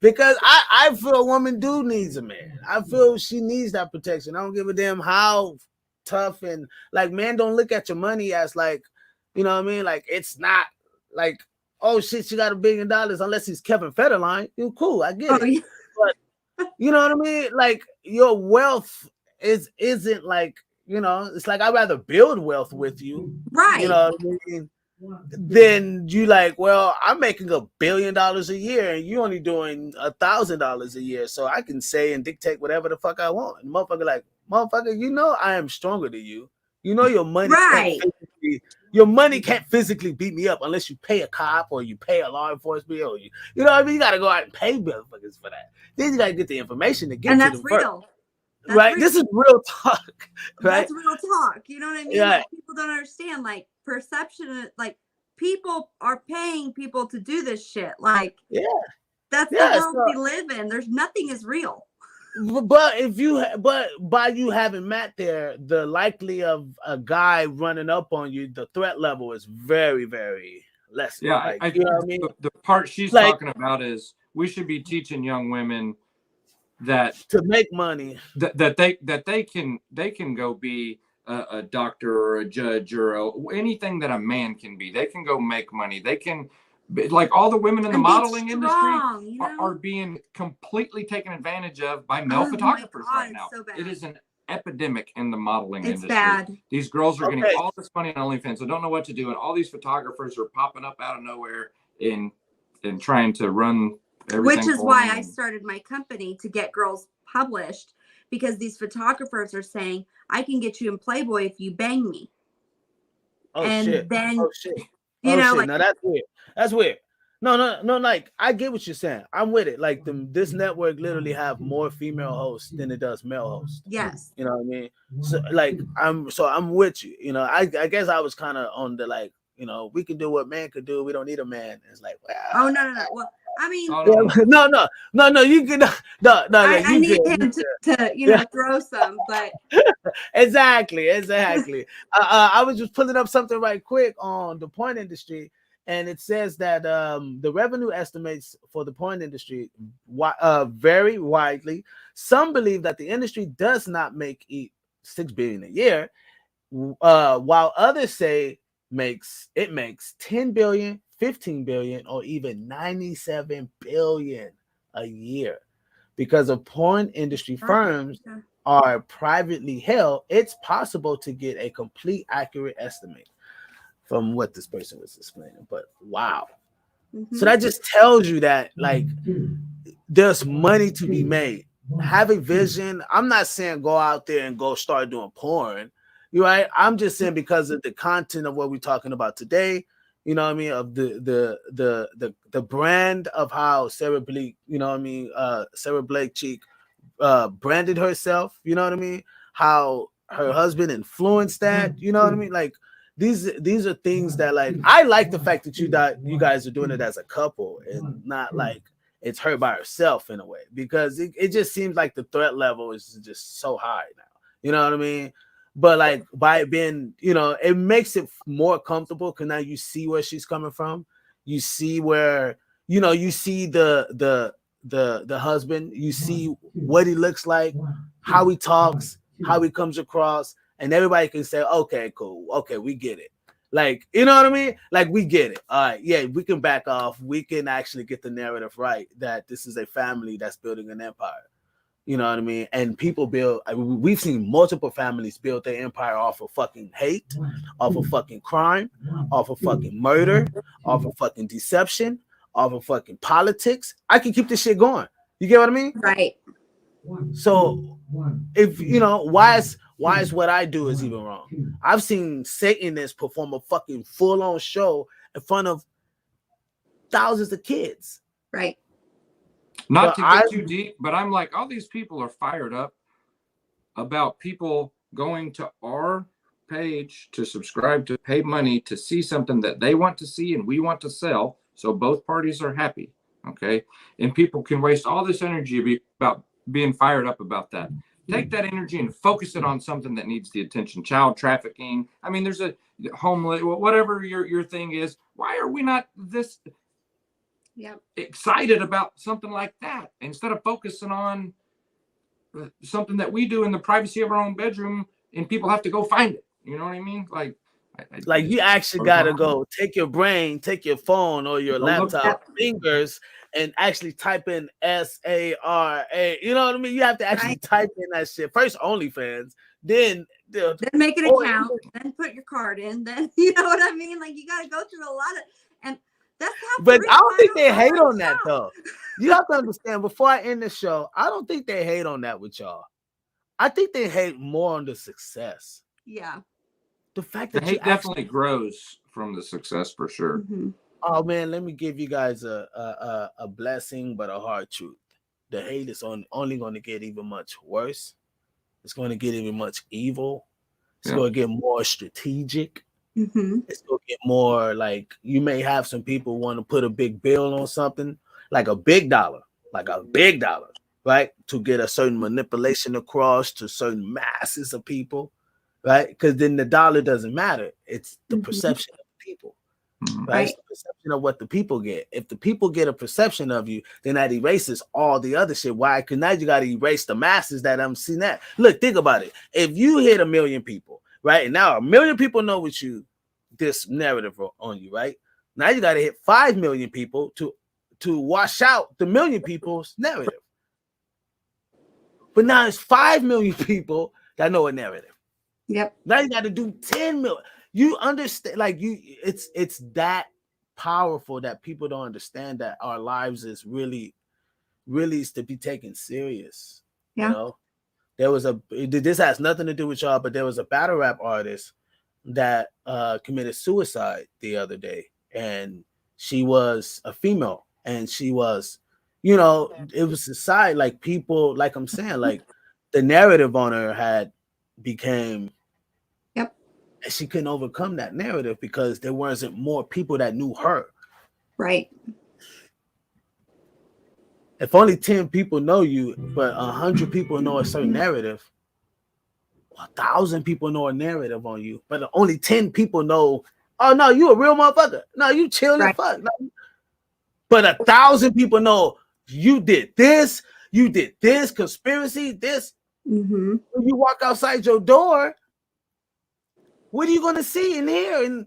because I feel a woman needs a man. I feel she needs that protection. I don't give a damn how tough, and like, man, don't look at your money as like, you know what I mean? Like, it's not like, oh shit, she got $1 billion, unless he's Kevin Federline. You cool, I get it. But you know what I mean? Like, your wealth isn't like, you know, it's like, I'd rather build wealth with you, right? You know what I mean? Then you like, well, I'm making $1 billion a year, and you only doing $1,000 a year, so I can say and dictate whatever the fuck I want. And motherfucker, you know, I am stronger than you. You know, your money, can't physically beat me up unless you pay a cop or you pay a law enforcement, or you know what I mean? You got to go out and pay motherfuckers for that. Then you got to get the information to get, and that's real. That's right. Real. This is real talk. Right. That's real talk. You know what I mean? Yeah. Like, people don't understand, like, perception, like, people are paying people to do this shit. Like, that's the world we live in. There's nothing is real. But by you having Matt there, the likely of a guy running up on you, the threat level is very, very less. Yeah, like, you know what I mean? The part she's talking about is we should be teaching young women that to make money, that they can go be a doctor or a judge or anything that a man can be. They can go make money. They can, like, all the women in the modeling industry are being completely taken advantage of by male photographers right now. So it is an epidemic in the modeling industry. Bad. These girls are getting all this money on OnlyFans. They don't know what to do, and all these photographers are popping up out of nowhere and trying to run everything. Which is why I started my company, to get girls published, because these photographers are saying, I can get you in Playboy if you bang me. Then you know, like, no, that's weird. That's weird. No, like, I get what you're saying. I'm with it. Like, this network literally have more female hosts than it does male hosts. Yes. You know what I mean? So like, I'm with you. You know, I guess I was kind of on the, like, you know, we can do what man could do. We don't need a man. It's like, well, Oh no. Well, I mean, Oh, no, you can, no, I you need good. him to you know throw some, but Exactly. I was just pulling up something right quick on the porn industry, and it says that the revenue estimates for the porn industry vary widely. Some believe that the industry does not make $6 billion a year, while others say makes 10 billion, 15 billion, or even 97 billion a year. Because of porn industry firms are privately held, it's possible to get a complete accurate estimate from what this person was explaining. But wow. So that just tells you that like there's money to be made. Have a vision. I'm not saying go out there and go start doing porn. You right? I'm just saying because of the content of what we're talking about today, you know what I mean, of the brand of how Sarah Blake, you know what I mean, Sarah Blake Cheek branded herself, you know what I mean? How her husband influenced that, you know what I mean? Like these are things that like I like the fact that you guys are doing it as a couple and not like it's her by herself in a way, because it just seems like the threat level is just so high now. You know what I mean? But like by it being, you know, it makes it more comfortable because now you see where she's coming from. You see where, you know, you see the husband, you see what he looks like, how he talks, how he comes across, and everybody can say, okay, cool, okay, we get it. Like, you know what I mean? Like, we get it. All right, yeah, we can back off. We can actually get the narrative right that this is a family that's building an empire. You know what I mean? And people build, I mean, we've seen multiple families build their empire off of fucking hate, off of fucking crime, off of fucking murder, off of fucking deception, off of fucking politics. I can keep this shit going. You get what I mean? right. So if you know, why is what I do is even wrong? I've seen Satanists perform a fucking full-on show in front of thousands of kids. Right. Not to get too deep, but I'm like, all these people are fired up about people going to our page to subscribe, to pay money to see something that they want to see and we want to sell. So both parties are happy. Okay. And people can waste all this energy about being fired up about that. Take that energy and focus it on something that needs the attention. Child trafficking. I mean, there's a homeless, whatever your thing is. Why are we not this excited about something like that instead of focusing on something that we do in the privacy of our own bedroom and people have to go find it? You know what I mean? Like you actually gotta go take your brain, take your phone or your laptop fingers and actually type in SARA. You know what I mean? You have to actually type in that shit. First OnlyFans, then make an account, then put your card in, then you know what I mean? Like you gotta go through a lot of, and that's how. But I don't think they hate on that though. You have to understand, before I end the show, I don't think they hate on that with y'all. I think they hate more on the success. Yeah. The fact that the hate definitely grows from the success for sure. Mm-hmm. Oh man, let me give you guys a blessing, but a hard truth. The hate is only going to get even much worse. It's going to get even much evil. It's going to get more strategic. Mm-hmm. It's going to get more like you may have some people want to put a big bill on something, like a big dollar, right? To get a certain manipulation across to certain masses of people, right? Because then the dollar doesn't matter. It's the perception of the people, right? It's the perception of what the people get. If the people get a perception of you, then that erases all the other shit. Why? Because now you got to erase the masses that I'm seeing that. Look, think about it. If you hit 1 million people, right? And now 1 million people know what this narrative on you, right? Now you got to hit 5 million people to wash out the 1 million people's narrative. But now it's 5 million people that know a narrative. Yep. Now you got to do 10 million. You understand, like it's that powerful that people don't understand that our lives is really is to be taken serious. Yeah. You know, this has nothing to do with y'all, but there was a battle rap artist that committed suicide the other day, and she was a female, and she was, you know, it was society, like people, like I'm saying, like the narrative on her had became And she couldn't overcome that narrative because there wasn't more people that knew her. Right. If only 10 people know you, but 100 people know a certain narrative, 1,000 people know a narrative on you, but only 10 people know, oh no, you a real motherfucker. No, you chill as fuck. No. But 1,000 people know you did this, conspiracy, this. Mm-hmm. When you walk outside your door, what are you going to see and hear? And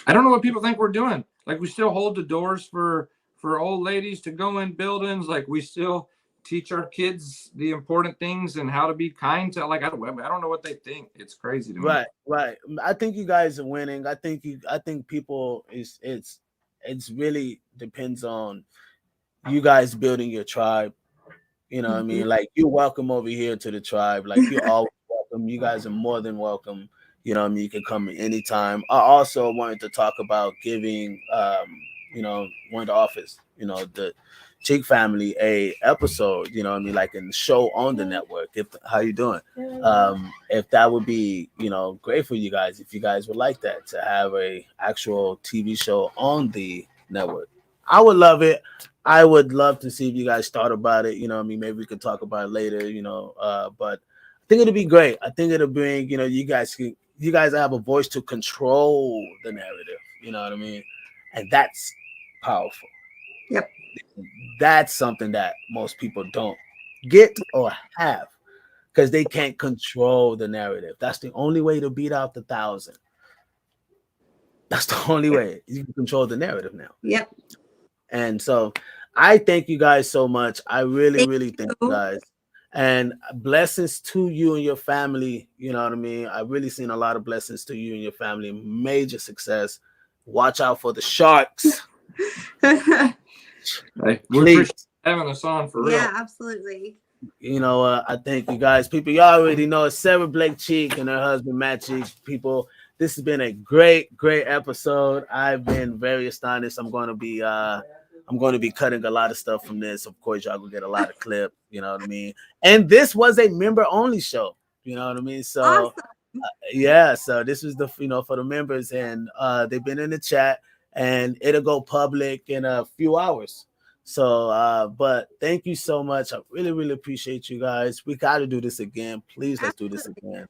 I don't know what people think we're doing. Like, we still hold the doors for old ladies to go in buildings. Like, we still teach our kids the important things and how to be kind to, like, I don't know what they think. It's crazy to me. Right. I think you guys are winning. I think people it's really depends on you guys building your tribe. You know what I mean? Like, you're welcome over here to the tribe. Like, you're always welcome. You guys are more than welcome. You know what I mean? You can come anytime. I also wanted to talk about giving one of the office, the Cheek family a episode, you know what I mean, like in the show on the network. How you doing? If that would be, great for you guys, if you guys would like that, to have a actual TV show on the network. I would love it. I would love to see if you guys thought about it. You know what I mean? Maybe we could talk about it later, but I think it'll be great. I think it'll bring, you guys have a voice to control the narrative. You know what I mean? And that's powerful. Yep. That's something that most people don't get or have because they can't control the narrative. That's the only way to beat out the 1,000. That's the only way you can control the narrative now. Yep. And so I thank you guys so much. I really thank you guys. And blessings to you and your family. You know what I mean? I've really seen a lot of blessings to you and your family. Major success. Watch out for the sharks. Hey, we appreciate having us on for real. Yeah, absolutely. I thank you guys. People, y'all already know it's Sara Blake Cheek and her husband Matt Cheek. People, this has been a great episode. I've been very astonished. I'm going to be cutting a lot of stuff from this. Of course, y'all will get a lot of clips. You know what I mean? And this was a member only show. You know what I mean? So awesome. So this was the for the members, and they've been in the chat, and it'll go public in a few hours. So but thank you so much. I really appreciate you guys. We got to do this again. Please, let's do this again.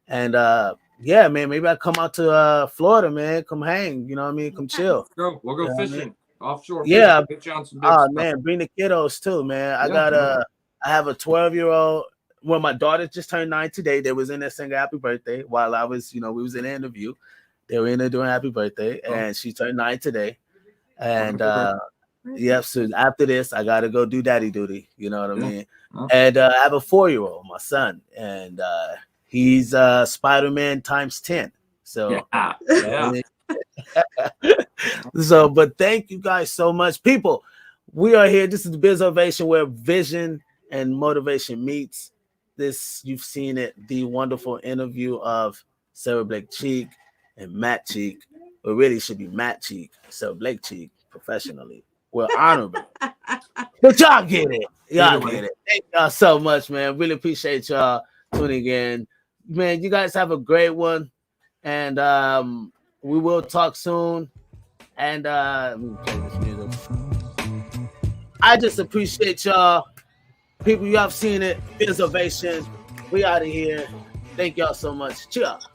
And man, maybe I come out to Florida, man. Come hang, you know what I mean? Come chill. We'll go fishing offshore. Yeah. Get you on some big stuff. Man, bring the kiddos too, man. I have a 12-year-old. Well, my daughter just turned 9 today. They was in there singing happy birthday while I was, we was in the interview. They were in there doing happy birthday, and she turned 9 today. And so after this, I gotta go do daddy duty. You know what I mean? And I have a 4-year-old, my son, and he's Spider-Man times 10. So so, but thank you guys so much, people. We are here. This is the Bizovation, where vision and motivation meets. This, you've seen it, the wonderful interview of Sara Blake Cheek and Matt Cheek. It really should be Matt Cheek, Sara Blake Cheek, professionally. Well, honorable. But y'all get it. Y'all get it. Thank y'all so much, man. Really appreciate y'all tuning in. Man, you guys have a great one. And we will talk soon. And let me play this music. I just appreciate y'all. People, you have seen it. Bizovation. We out of here. Thank y'all so much. Cheers.